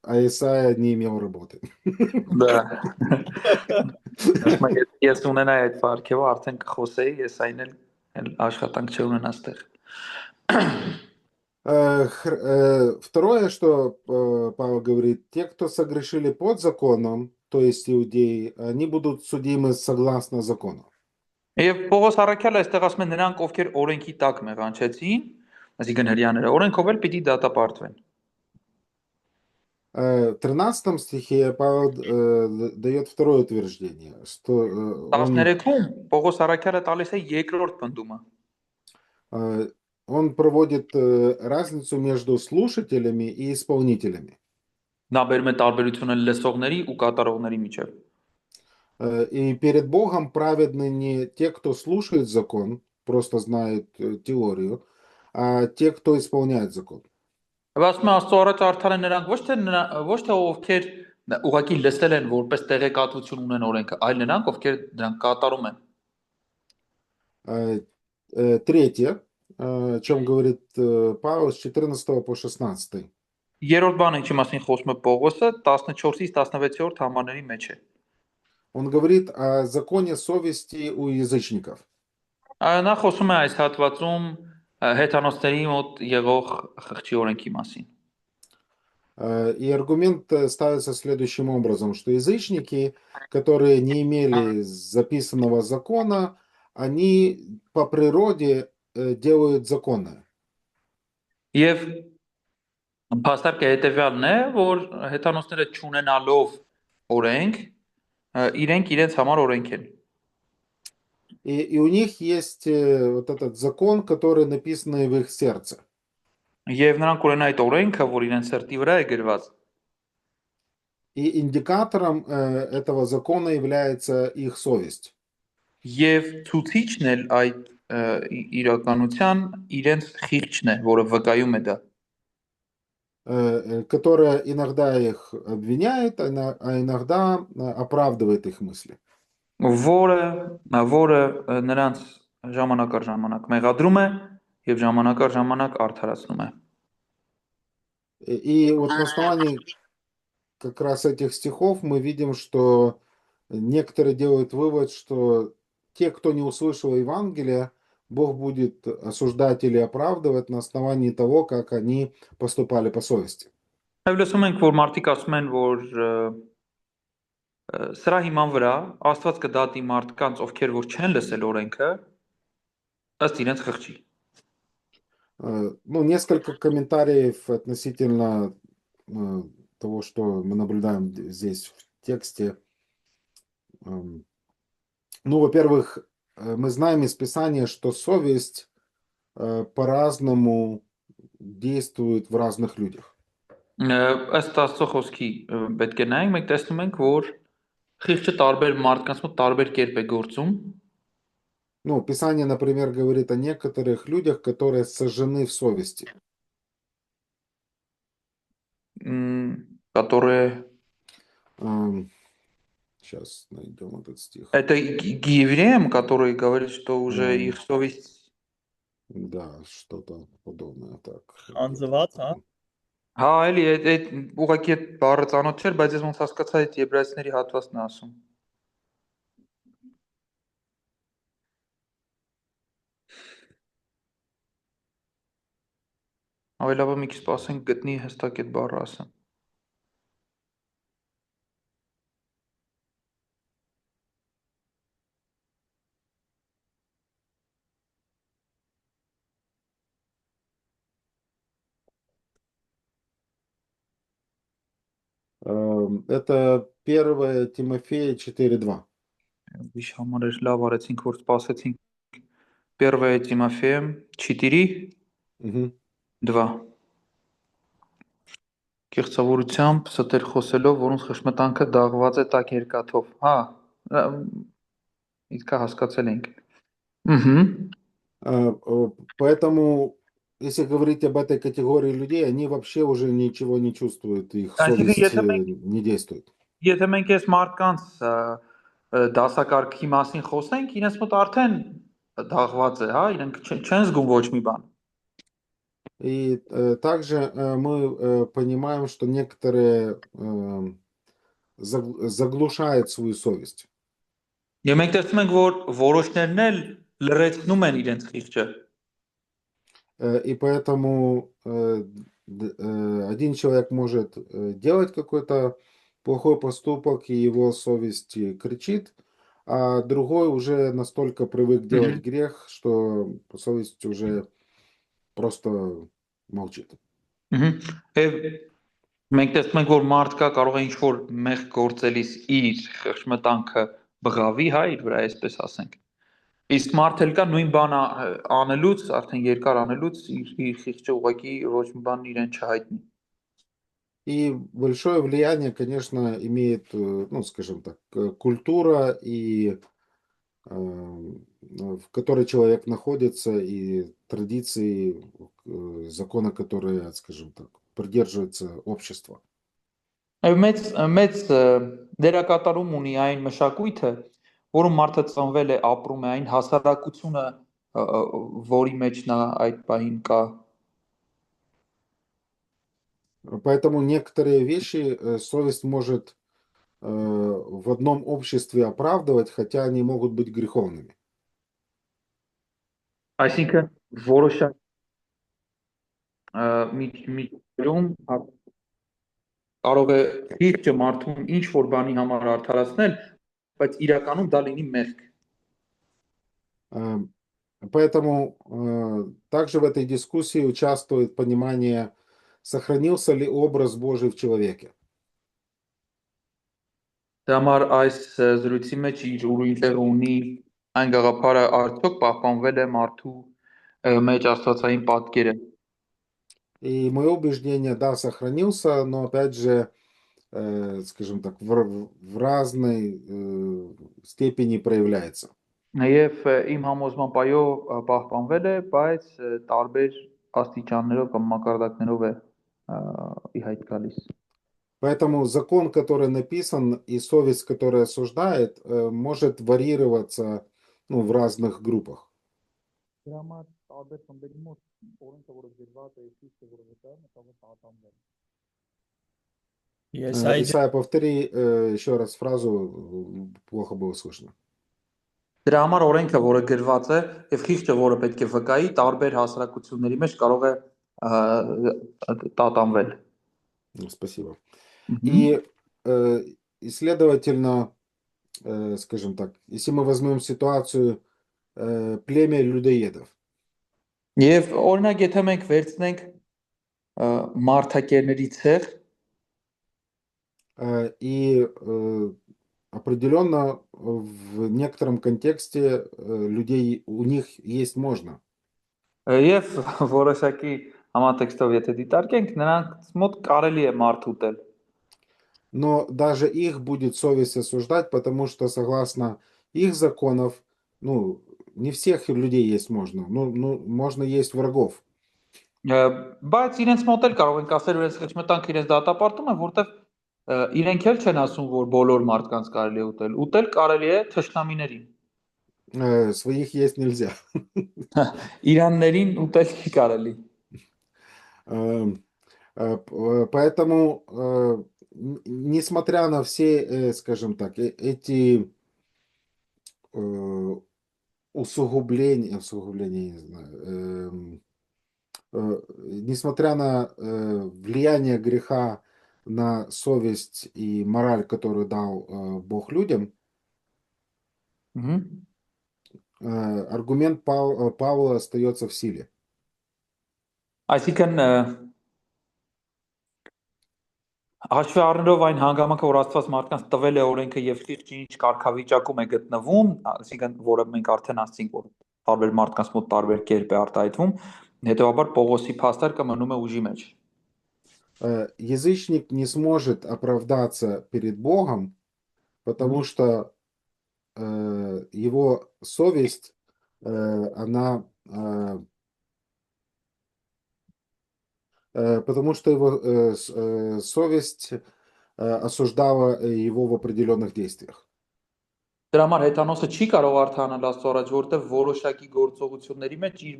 А Исайя не имел работы. Да. Ես ունենայի այդ պարքևը, արդեն կխոսեի, ես այն էլ աշխատանք չունենա այստեղ։ Второе, что Павел говорит, те, кто согрешили под законом, то есть иудеи, они будут судимы согласно закону. Եվ Պողոս Արաքյալը այստեղ ասում է նրանք, ովքեր օրենքի տակ մեղանչեցին, այսինքն հрьяաները, օրենքով էլ պիտի դատապարտվեն։ В 13 стихе Павел дает второе утверждение, что 13-ում Պողոս Արաքյալը տալիս է երկրորդ պնդումը։ Он проводит разницу между слушателями и исполнителями. Նա բերում է տարբերությունը լսողների ու կատարողների միջև։ И перед Богом праведны не те, кто слушает закон, просто знает теорию, а те, кто исполняет закон. Ասում է Աստծո առաջ արդար են նրանք ոչ թե ովքեր ուղղակի լսել են որպես տեղեկատվություն ունեն օրենքը, այլ նրանք, ովքեր դրանք կատարում են։ Третье, о чем говорит Павел с 14 по 16. Երրորդ բանը, ինչի մասին խոսում է Պողոսը, 14-ից 16-րդ համարների մեջ է։ Он говорит о законе совести у язычников. Նա խոսում է այս հատվածում հեթանոսների մոտ եղող խղճի օրենքի մասին։ И аргумент ставится следующим образом, что язычники, которые не имели записанного закона, они по природе делают законное. Եվ փաստարկը հետևյալն է, որ հեթանոսները չունենալով օրենք, իրենք իրենց համար օրենք են։ И у них есть вот этот закон, который написан в их сердце. Եվ նրանք ունեն այդ օրենքը, որ իրենց սրտի վրա է գրված։ И индикатором этого закона является их совесть. Եվ ցուցիչն էլ այդ իրականության իրենց խիղճն է, որը վկայում է դա։ которая иногда их обвиняет, а иногда оправдывает их мысли. որը նրանց ժամանակ առ ժամանակ մեղադրում է եւ ժամանակ առ ժամանակ արդարացնում է։ И вот на основании как раз этих стихов мы видим, что некоторые делают вывод, что те, кто не услышал Евангелия, Бог будет осуждать или оправдывать на основании того, как они поступали по совести. Այլ լսում ենք, որ մարդիկ ասում են, որ սրա հիման վրա Աստված կդատի մարդկանց, ովքեր որ չեն լսել օրենքը, ըստ իրենց խղճի։ Ну, несколько комментариев относительно того, что мы наблюдаем здесь в тексте. Ну, во-первых, мы знаем из Писания, что совесть по-разному действует в разных людях. Ըստ Աստծո խոսքի պետք է նայենք, մենք տեսնում ենք, որ խիղճը տարբեր մարդկանց մոտ տարբեր կերպ է գործում, Ну, Писание, например, говорит о некоторых людях, которые сожжены в совести. которые Сейчас найдем этот стих. это евреям, которые говорят, что уже их совесть. Да, что-то подобное. Так. Անձված, հա։ Հա, էլի այդ ուղղակի այդ բառը ծանոթ չէր, բայց ես ոնց հասկացա այդ եբրայեցիների հատվածն է ասում։ Ավելաբար մի քիչ սպասենք գտնի հստակ այդ բառը ասեմ։ Это 1 Тимофея 4:2. Ուրիշ համար էր լավ արեցինք, որ սպասեցինք 1 Тимофея 4:2 Կեղծավորությամբ ստեր խոսելով, որոնց խշմտանքը դաղված է տաք երկաթով։ Հա, իսկ հասկացել ենք։ Поэтому, если говорить об этой категории людей, они вообще уже ничего не чувствуют, их совесть не действует. Եթե մենք այս մարդկանց դասակարգի մասին խոսենք, իրենց մոտ արդեն դաղված է, հա, իրենք չեն զգում ոչ մի բան։ И также мы понимаем, что некоторые заглушают свою совесть. Եվ մենք տեսնում ենք, որ որոշներն էլ լրացնում են իրենց խիղճը։ И поэтому один человек может делать какой-то плохой поступок, и его совесть кричит, а другой уже настолько привык делать грех, что совесть уже просто молчит. Մենք տեսնում ենք, որ մարդկա կարող է ինչ-որ մեղ գործելիս իր խշմտանքը բղավի, հա, իր վրա այսպես ասենք։ Իսկ մարդը էլ կա նույն բանը անելուց, արդեն երկար անելուց իր խիղճը ուղղակի ոչ մի բան իրեն չհայտնի։ И большое влияние, конечно, имеет, ну, скажем так, культура, и в которой человек находится, и традиции, законы, которые, скажем так, придерживается общество. Մեծ դերակատարում ունի այն մշակույթը, որում մարդը ծնվել է, ապրում է, այն հասարակությունը, որի մեջ նա այդ պահին կա։ Поэтому некоторые вещи совесть может в одном обществе оправдывать, хотя они могут быть греховными. Այսինքն որոշակ միջում կարող է խիղճը մարդուն ինչ որ բանի համար արդարացնել, բայց իրականում դա լինի մեղք։ Поэтому также в этой дискуссии участвует понимание, сохранился ли образ Божий в человеке. Դա համար այս զրույցի մեջ իր ուրույն տեղ ունի այն գաղափարը արդյոք պահպանվել է մարդու մեջ աստվածային պատկերը։ И мое убеждение, да, сохранился, но опять же, скажем так, в разной степени проявляется. Եվ իմ համոզման պայով պահպանվել է, բայց տարբեր աստիճաններով կամ մակարդակներով է ի հայտ գալիս։ Поэтому закон, который написан, и совесть, которая осуждает, может варьироваться, ну, в разных группах. Դրա համար տարբեր խմբերի մոտ օրենքը, որը գրված է Քրիստոսի որը վկայում է, կարող է տատանվել։ Եսայի Исайя, повтори еще раз фразу, плохо было слышно. Դրա համար օրենքը, որը գրված է, եւ Քրիստը, որը պետք է վկայի, տարբեր հասարակությունների մեջ կարող է տատանվել։ Спасибо. И, следовательно, скажем так, если мы возьмем ситуацию племя людоедов, Եվ օրինակ, եթե մենք վերցնենք մարդակերների ցեղ, и определенно в некотором контексте людей у них есть можно. եւ որոշակի համատեքստով եթե դիտարկենք, նրանց մոտ կարելի է մարդ ուտել։ Но даже их будет совесть осуждать, потому что согласно их законов, ну, не всех людей есть можно. Ну, можно есть врагов. Բայց իրենց մոտ էլ կարող ենք ասել, իրենց խճմտանք իրենց դատապարտում են, որտեվ իրենք էլ չեն ասում, որ բոլոր մարդկանց կարելի է ուտել։ Ուտել կարելի է թշնամիներին։ Своих есть нельзя. Իրաններին ուտել չի կարելի։ Поэтому, несмотря на все, скажем так, эти усугубления, не знаю, несмотря на влияние греха на совесть и мораль, которую дал Бог людям, аргумент Павла остается в силе. Այսինքն հաշվի առնելով այն հանգամանքը, որ Աստված մարդկանց տվել է օրենքը եւ խիղճ ինչ կարգավիճակում է գտնվում, այսինքն որը մենք արդեն ասացինք, որ տարբեր մարդկանց մոտ տարբեր կերպ է արտահայտվում, հետեւաբար Պողոսի փաստարկը մնում է ուժի մեջ։ Язычник не сможет оправдаться перед Богом, потому что его совесть, она, потому что его совесть осуждала его в определенных действиях. Դրա համար հեթանոսը չի կարող արդանալ Աստծո առաջ, որտեղ որոշակի գործողությունների մեջ իր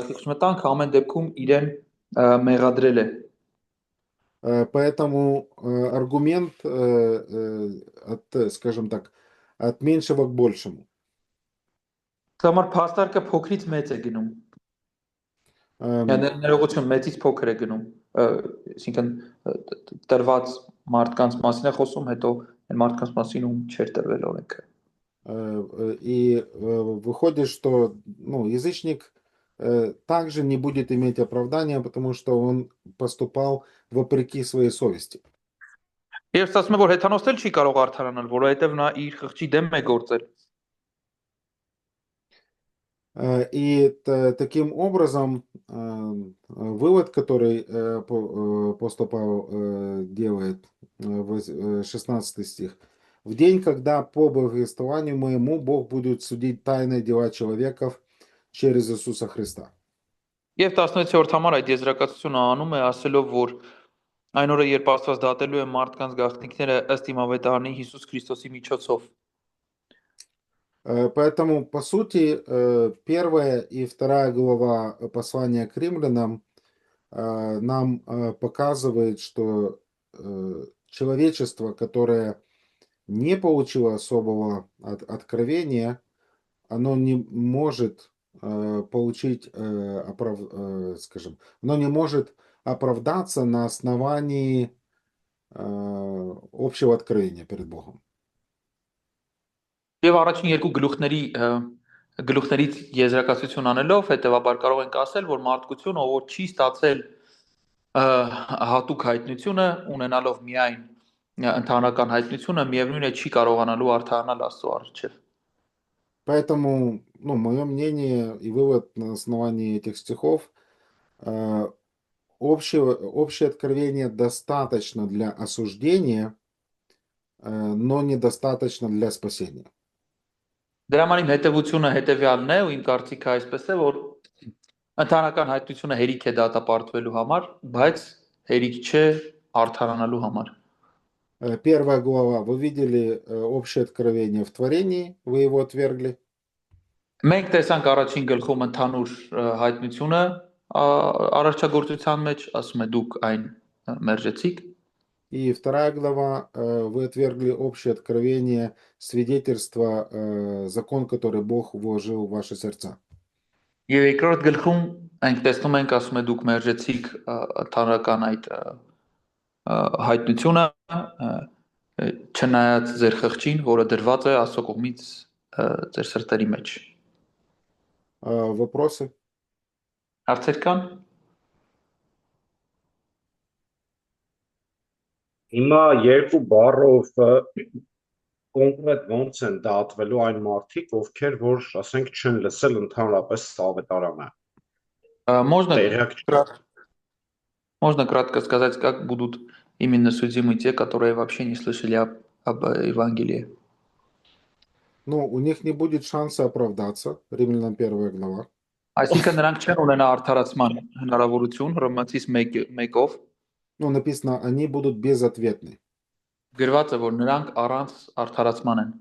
խիղճմտանքը ամեն депքում իրեն մեղադրել է։ Поэтому аргумент, скажем так, от меньшего к большему. Դրա համար փաստարկը փոքրից մեծ է գնում։ Ներողություն, մեծից փոքր է գնում։ Այսինքն տրված մարդկանց մասին է խոսում, հետո այն մարդկանց մասին ում չէր տրվել օրենքը։ И выходит, что, ну, язычник также не будет иметь оправдания, потому что он поступал вопреки своей совести. Եվ ասում է, որ հեթանոսն էլ չի կարող արդարանալ, որովհետև նա իր խղճի дем է գործել։ И таким образом вывод, который апостол Павел делает, 16 стих. В день, когда по благовествованию моему Бог будет судить тайные дела человеков через Иисуса Христа. Եվ 16-րդ համար այդ եզրակացությունը անում է ասելով, որ այն օրը, երբ Աստված դատելու է մարդկանց գաղտնիքները ըստ իմավետարանի Հիսուս Քրիստոսի միջոցով։ Поэтому, по сути, 1 и 2 глава послания к римлянам нам показывает, что человечество, которое не получило особого откровения, оно не может получить, скажем, оно не может оправдаться на основании общего откровения перед Богом. Եվ առաջին երկու գլուխներից եզրակացություն անելով, հետեւաբար կարող ենք ասել, որ մարդկությունը, ով չի ստացել հատուկ հայտնությունը, ունենալով միայն ընդհանրական հայտնությունը, միևնույն է չի կարողանալու արդարանալ Աստծո առջև։ Поэтому, ну, мое мнение и вывод на основании этих стихов, общее откровение достаточно для осуждения, но недостаточно для спасения. Դրա համար իմ հետևությունը հետևյալն է, ու իմ կարծիքը այսպես է, որ ընդհանրական հայտնությունը հերիք է դատապարտվելու համար, բայց հերիք չէ արդարանալու համար։ Первая глава. Вы видели общее откровение в творении, вы его отвергли. Մենք տեսանք առաջին գլխում ընդհանուր հայտնությունը արարչագործության մեջ, ասում է դուք այն մերժեցիք։ И вторая глава. Вы отвергли общее откровение, свидетельство, закон, который Бог вложил в ваши сердца. Եվ երկրորդ գլխում մենք տեսնում ենք, ասում է դուք մերժեցիք ընդհանրական այդ հայտնությունը, չնայած ձեր խղճին, որը դրված է Աստծո կողմից ձեր սրտերի մեջ։ Вопросы? Հարցեր կան։ Հիմա երկու բառով կոնկրետ ոնց են դատվելու այն մարդիկ, ովքեր որ ասենք չեն լսել ընդհանրապես ավետարանը։ Можно кратко сказать, как будут именно судимы те, которые вообще не слышали об Евангелии? Ну, у них не будет шанса оправдаться. Римлянам 1 глава. Այսինքն նրանք չեն ունենա արդարացման հնարավորություն Հռոմեացիս 1-ով։ Ну, написано, они будут безответны. Գրված է, որ նրանք առանց արդարացման են։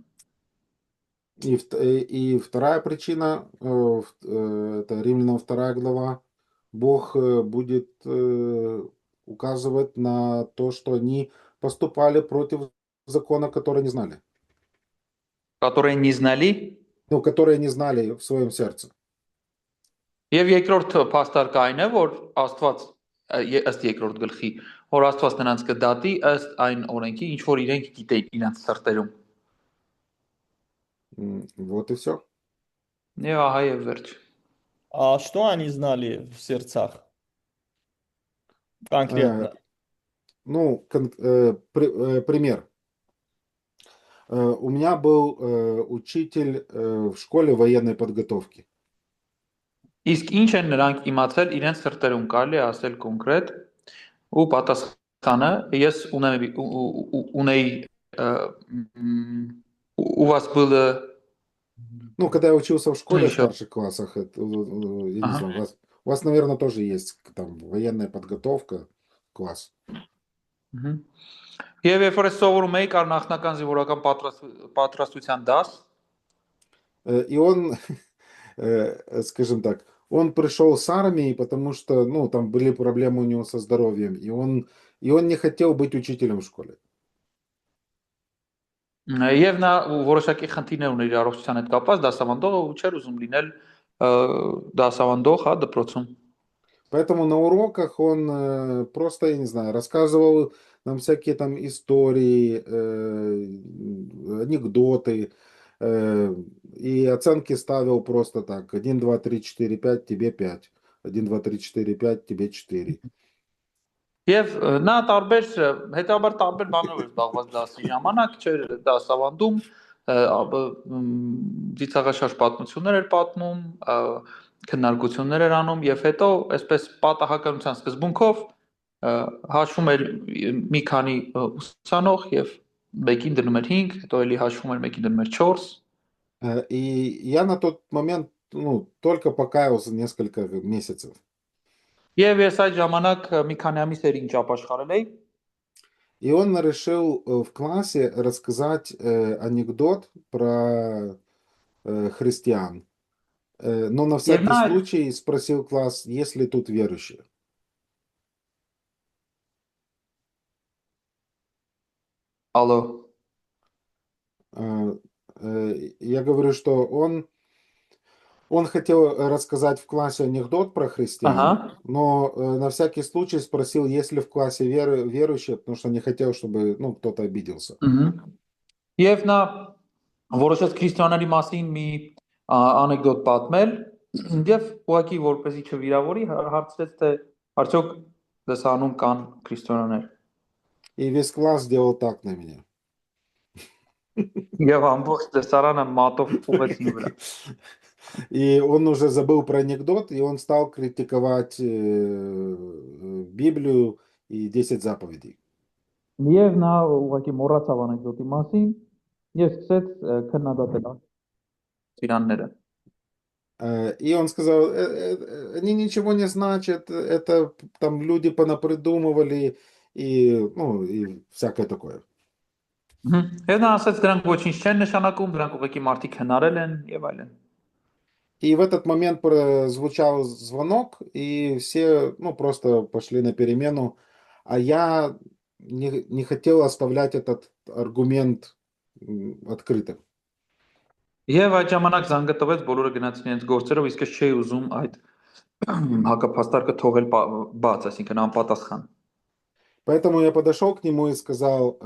И вторая причина, это Римлянам 2 глава, Бог будет указывать на то, что они поступали против закона, который не знали. Которые не знали, Ну, которые не знали в своем сердце. Եվ երկրորդ փաստարկը այն է, որ Աստված ըստ երկրորդ գլխի, որ Աստված նրանց կդատի ըստ այն օրենքի, ինչ որ իրենք գիտեին իրենց սրտերում։ Вот и все. Եվ ահա եւ վերջ։ А что они знали в сердцах? Конкретно. Ну, пример. У меня был учитель в школе военной подготовки. Իսկ ինչ են նրանք իմացել իրենց սրտերում, կարելի է ասել կոնկրետ ու պատասխանը ես ունեի у вас было. Ну, когда я учился в школе в еще. старших классах, я не знаю, у вас, наверное, тоже есть там военная подготовка, класс. Եվ երբ որ ես սովորում էի, կար նախնական զինվորական պատրաստության դաս, И он, скажем так, он пришел с армии, потому что, ну, там были проблемы у него со здоровьем, и он не хотел быть учителем в школе. եւ նա որոշակի խնդիրներ ուներ իր առողջության հետ կապված, դասավանդողը ու չէր ուզում լինել դասավանդող, հա, դպրոցում։ Поэтому на уроках он просто, я не знаю, рассказывал нам всякие там истории, анекдоты, и оценки ставил просто так: 1, 2, 3, 4, 5, тебе 5. 1, 2, 3, 4, 5, тебе 4. Եվ նա հետաբար տարբեր բաներով էր զբաղված դասի ժամանակ, չէր դասավանդում, ծիծաղաշարժ պատմություններ էր պատմում, քննարկություններ էր անում եւ հետո այսպես պատահականության սկզբունքով հաշվում էր մի քանի ուսանող եւ մեկին դնում էր 5, հետո էլի հաշվում էր մեկին դնում էր 4. И я на тот момент, ну, только покаялся несколько месяцев. Եվ ես այդ ժամանակ մի քանի ամիս էր ինչ ապաշխարել էի։ И он решил в классе рассказать анекдот про христиан. Но на всякий случай спросил класс, есть ли тут верующие. Алло. Я говорю, что он хотел рассказать в классе анекдот про христиан, но на всякий случай спросил, есть ли в классе верующие, потому что не хотел, чтобы, ну, кто-то обиделся. Եվ նա որոշեց քրիստոնյաների մասին մի անեկդոտ պատմել եւ ուղղակի որպեսզի չվիրավորի հարցրեց թե արդյոք դասանում կան քրիստոնյաներ։ И весь класс делал так на меня. Եվ ամբողջ դասարանը մատով ուղղեց ինձ վրա։ И он уже забыл про анекдот, и он стал критиковать Библию и 10 заповедей. Եվ նա ուղղակի մոռացավ անեկդոտի մասին եւ սկսեց քննադատել իրանները։ И он сказал, они ничего не значат, это там люди понапридумывали и всякое такое. Եվ նա ասաց դրանք ոչինչ չեն նշանակում, дրանք ուղղակի մարդիկ հնարել են եւ այլն։ И в этот момент прозвучал звонок, и все, просто пошли на перемену, а я не хотел оставлять этот аргумент открытым. Եվ այդ ժամանակ զանգը տվեց, բոլորը գնացին իրենց գործերով, իսկ ես չէի ուզում այդ հակապաստարկը թողել բաց, այսինքն անպատասխան։ Поэтому я подошел к нему и сказал,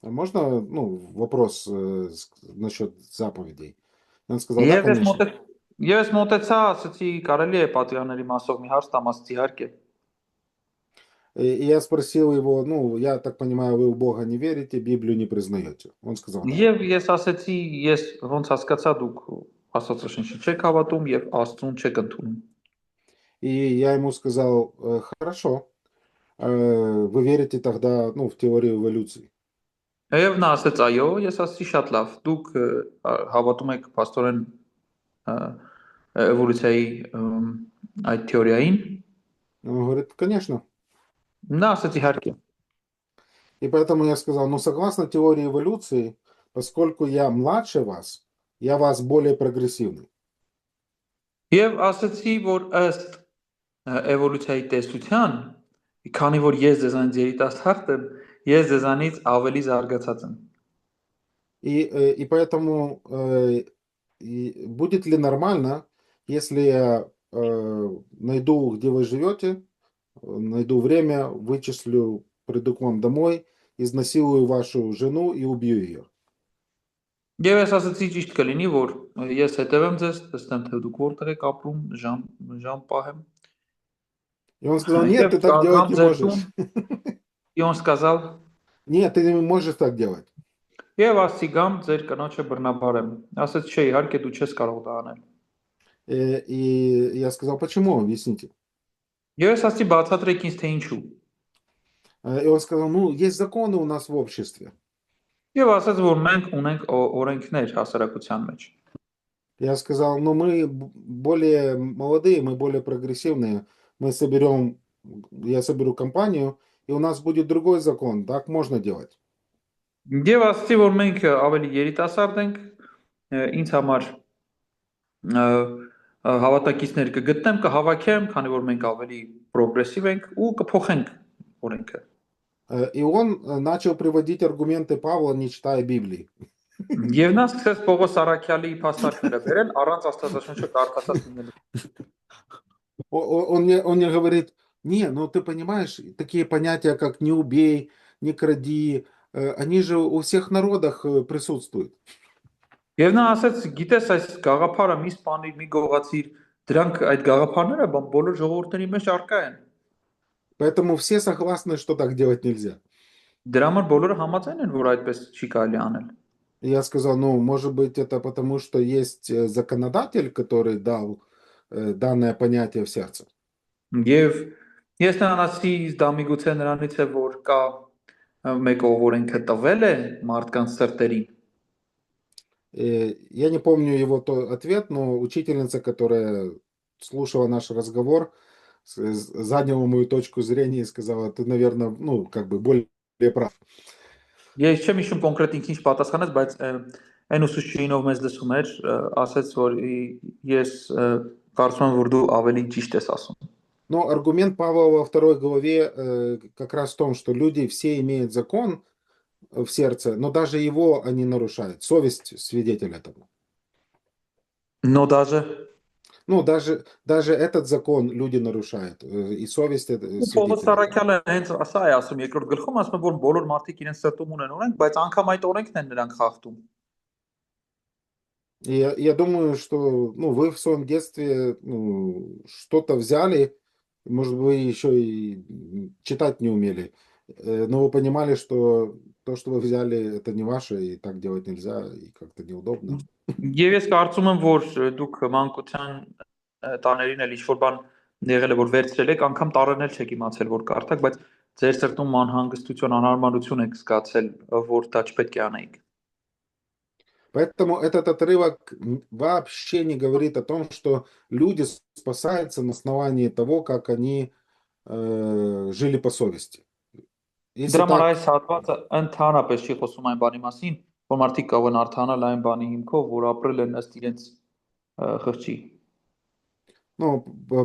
можно, вопрос насчет заповедей? И он сказал, да, конечно. Ես մոտեցա, ասացի, կարելի է պատվիրանների մասով մի հարց տամ, ասացի իհարկե։ И я спросил его, я так понимаю, вы в Бога не верите, Библию не признаете. Он сказал, да. Եվ ես ասացի, ես ոնց հասկացա դուք Աստվածաշնչի չեք հավատում եւ Աստծուն չեք ընդունում։ И я ему сказал, хорошо, вы верите тогда, в теорию эволюции. Եվ նա ասաց, այո, ես ասացի շատ լավ, դուք հավատում եք փաստորեն էվոլյուցիայի այդ թեորիային։ Он говорит, конечно. Նա ասաց իհարկե։ И поэтому я сказал, согласно теории эволюции, поскольку я младше вас, я вас более прогрессивный. Եվ ասացի, որ ըստ էվոլյուցիայի տեսության, քանի որ ես ձեզանից երիտասարդ եմ, ես ձեզանից ավելի զարգացած եմ։ И поэтому будет ли нормально, если я найду, где вы живете, найду время, вычислю, приду к вам домой, изнасилую вашу жену и убью ее? Եվ ես ասացի ճիշտ կլինի, որ ես հետևեմ ձեզ, տեսնեմ թե դուք որտեղ եք ապրում, ժամ պահեմ։ И он сказал, нет, ты так делать не можешь. И он сказал, нет, ты не можешь так делать. Եվ ասացի գամ ձեր կնոջը բռնաբարեմ։ Ասաց չէ, իհարկե դու չես կարող դա անել։ И я сказал, почему, объясните. Եվ ես ասացի բացատրեք ինձ թե ինչու։ И он сказал, есть законы у нас в обществе. Եվ ասաց, որ մենք ունենք օրենքներ հասարակության մեջ։ Я сказал, мы более молодые, мы более прогрессивные. Я соберу компанию, и у нас будет другой закон. Так можно делать. Եվ ասացի, որ մենք ավելի երիտասարդ ենք, ինձ համար հավատակիցներ կգտնեմ, կհավաքեմ, քանի որ մենք ավելի պրոգրեսիվ ենք ու կփոխենք օրենքը։ И он начал приводить аргументы Павла, не читая Библии. Եվ նա սկսեց Պողոս Արաքյալի փաստարկները բերել առանց Աստվածաշունչը կարդացած լինելու։ Он мне говорит, ты понимаешь, такие понятия, как не убей, не кради, они же у всех народах присутствуют. Եվ նա ասաց, գիտես, այս գաղափարը մի սպանիր, մի գողացիր, դրանք այդ գաղափարները բոլոր ժողովուրդների մեջ առկա են։ Поэтому все согласны, что так делать нельзя. Դրա համար բոլորը համաձայն են, որ այդպես չի կարելի անել։ Я сказал, может быть, это потому, что есть законодатель, который дал данное понятие в сердце. Եվ ես նրան ասի, դա միգուցե նրանից է, որ կա մեկ ով օրենքը տվել է մարդկանց сртերին։ Я не помню его ответ, но учительница, которая слушала наш разговор, заняла мою точку зрения и сказала, ты, наверное, более прав. Ես չեմ հիշում կոնկրետ ինքն ինչ պատասխանեց, բայց այն ուսուցչին ով մեզ լսում էր, ասաց, որ ես կարծում եմ, որ դու ավելի ճիշտ ես ասում։ Но аргумент Павла во 2 главе как раз в том, что люди все имеют закон в сердце, но даже его они нарушают. Совесть свидетель этому. Но даже этот закон люди нарушают, и совесть это Պողոս Արաքյալը հենց ասա է ասում երկրորդ գլխում, ասում է, որ բոլոր մարդիկ իրենց սրտում ունեն օրենք, բայց անգամ այդ օրենքն են նրանք խախտում։ Я думаю, что вы в своем детстве что-то взяли, может быть, вы еще и читать не умели, но вы понимали, что то, что вы взяли, это не ваше, и так делать нельзя, и как-то неудобно. Եվ ես կարծում եմ, որ դուք մանկության տաներին էլ ինչ-որ բան եղել է, որ վերցրել եք, անգամ տարերն էլ չեք իմացել, որ կարդաք, բայց ձեր սրտում անհանգստություն, անհարմարություն եք զգացել, որ դա չպետք է անեիք։ Поэтому этот отрывок вообще не говорит о том, что люди спасаются на основании того, как они жили по совести. Если Դրա համար так, այս հատվածը ընդհանրապես չի խոսում այն բանի մասին, որ մարդիկ կարող են արդանալ այն բանի հիմքով, որ ապրել են ըստ իրենց խղճի։ ну,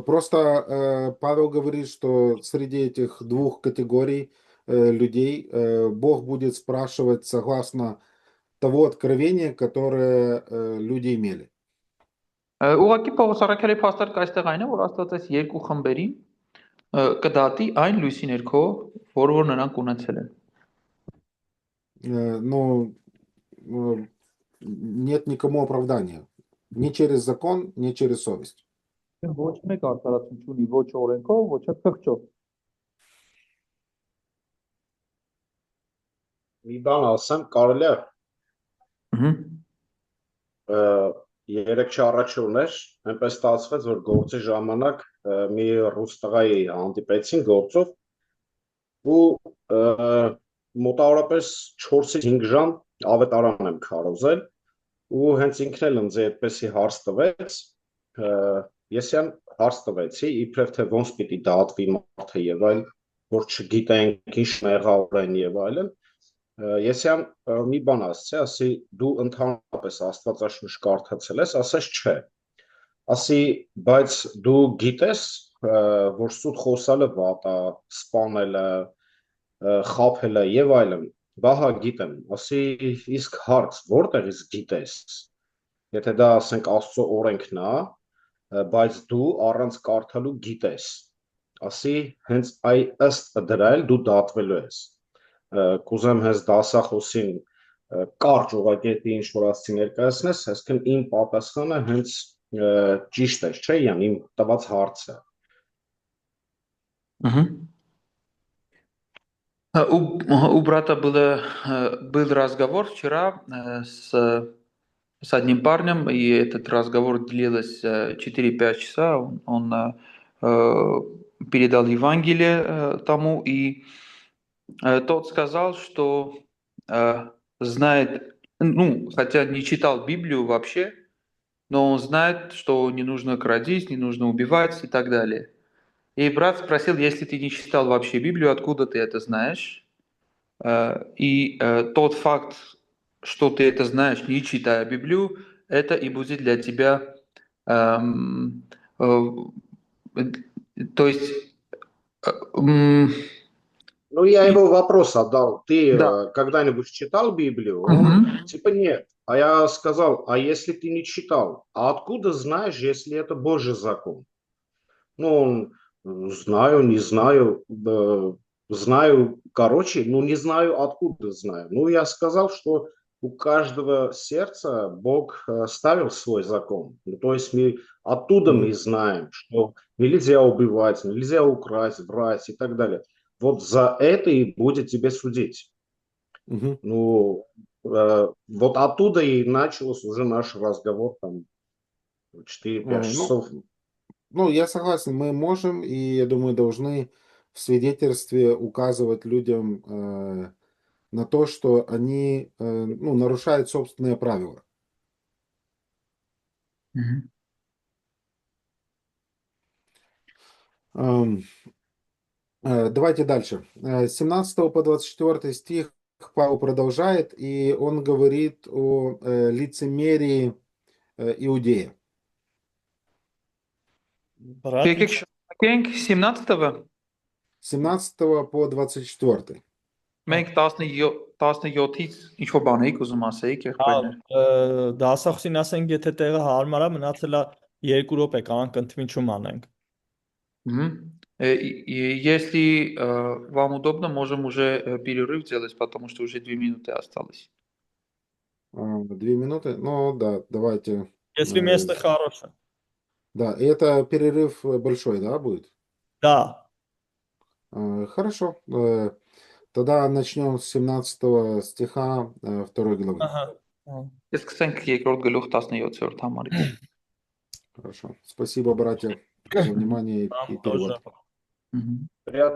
просто Павел говорит, что среди этих двух категорий людей Бог будет спрашивать согласно того откровения, которое люди имели. Ուղղակի Պողոս առաքյալի փաստարկը այստեղ այն է, որ Աստված այս երկու խմբերին կդատի այն լույսի ներքո, որ նրանք ունեցել են։ Но нет никому оправдания. Ни через закон, ни через совесть. Ոչ մեկ արդարացում չունի ոչ օրենքով, ոչ էլ խղճով։ Մի բան ասեմ, կարելի է երեք չառաջորներ այնպես ստացվեց, որ գործի ժամանակ մի ռուս տղայի հանդիպեցին գործով ու մոտավորապես 4-5 ժամ ավետարան եմ քարոզել ու հենց ինքն էլ ինձ այդպեսի հարց տվեց, ես յան հարց տվեցի, իբրև թե ոնց պիտի դատվի մարդը եւ այլ, որ չգիտենք ինչ մեղավոր են եւ այլն, ես յան մի բան ասացի, ասի դու ընդհանրապես Աստվածաշունչ կարդացել ես, ասես չէ, ասի բայց դու գիտես, որ սուտ խոսալը վատ է, սպանելը, խաբելը եւ այլն, բահա գիտեմ, ասի իսկ հարց որտեղից գիտես, եթե դա ասենք Աստծո օրենքն է, բայց դու առանց կարդալու գիտես, ասի հենց այ ըստ դրա էլ դու դատվելու ես, կուզեմ հենց դասախոսին կարճ ուղղակի ինչ որ ասի ներկայացնես, այսինքն իմ պատասխանը հենց ճիշտ է, չէ՞, յան իմ տված հարցը։ У брата был разговор вчера с одним парнем, и этот разговор длился 4-5 часа. Он передал Евангелие тому, и тот сказал, что знает, ну, хотя не читал Библию вообще, но он знает, что не нужно крадить, не нужно убивать и так далее. И брат спросил, если ты не читал вообще Библию, откуда ты это знаешь? И тот факт, что ты это знаешь, не читая Библию, это и будет для тебя, то есть... Ну, я его вопрос отдал. Ты Да. когда-нибудь читал Библию? Он типа нет. А я сказал, а если ты не читал, а откуда знаешь, если это Божий закон? Ну, он, знаю, не знаю, знаю, короче, ну, не знаю, откуда знаю. Ну, я сказал, что у каждого сердца Бог ставил свой закон. Ну, то есть мы оттуда мы знаем, что нельзя убивать, нельзя украсть, врать и так далее. Вот за это и будет тебе судить. Ну, вот оттуда и начался уже наш разговор, там, 4-5 часов. Ну, я согласен, мы можем, и, я думаю, должны в свидетельстве указывать людям на то, что они ну, нарушают собственные правила. Давайте дальше. С 17 по 24 стих Павел продолжает, и он говорит о лицемерии Иудея. Եկեք շարունակենք 17-ը 17 по 24. մենք 17-ից ինչ որ բան էիք ուզում ասեիք եղբայրներ։ Դասախոսին ասենք, եթե տեղը հարմար է, մնացել է 2 րոպե, կանք ընդմիջում անենք։ Если вам удобно, можем уже перерыв делать, потому что уже 2 минуты осталось. 2 минуты? Ну да, давайте. Если место хорошее. Да, и это перерыв большой, да, будет? Да. Хорошо. Тогда начнем с 17 стиха 2 главы. Ես սկսենք 2-րդ գլուխ 17-րդ համարից։ Хорошо. Спасибо, братья, за внимание и перевод. Приятно.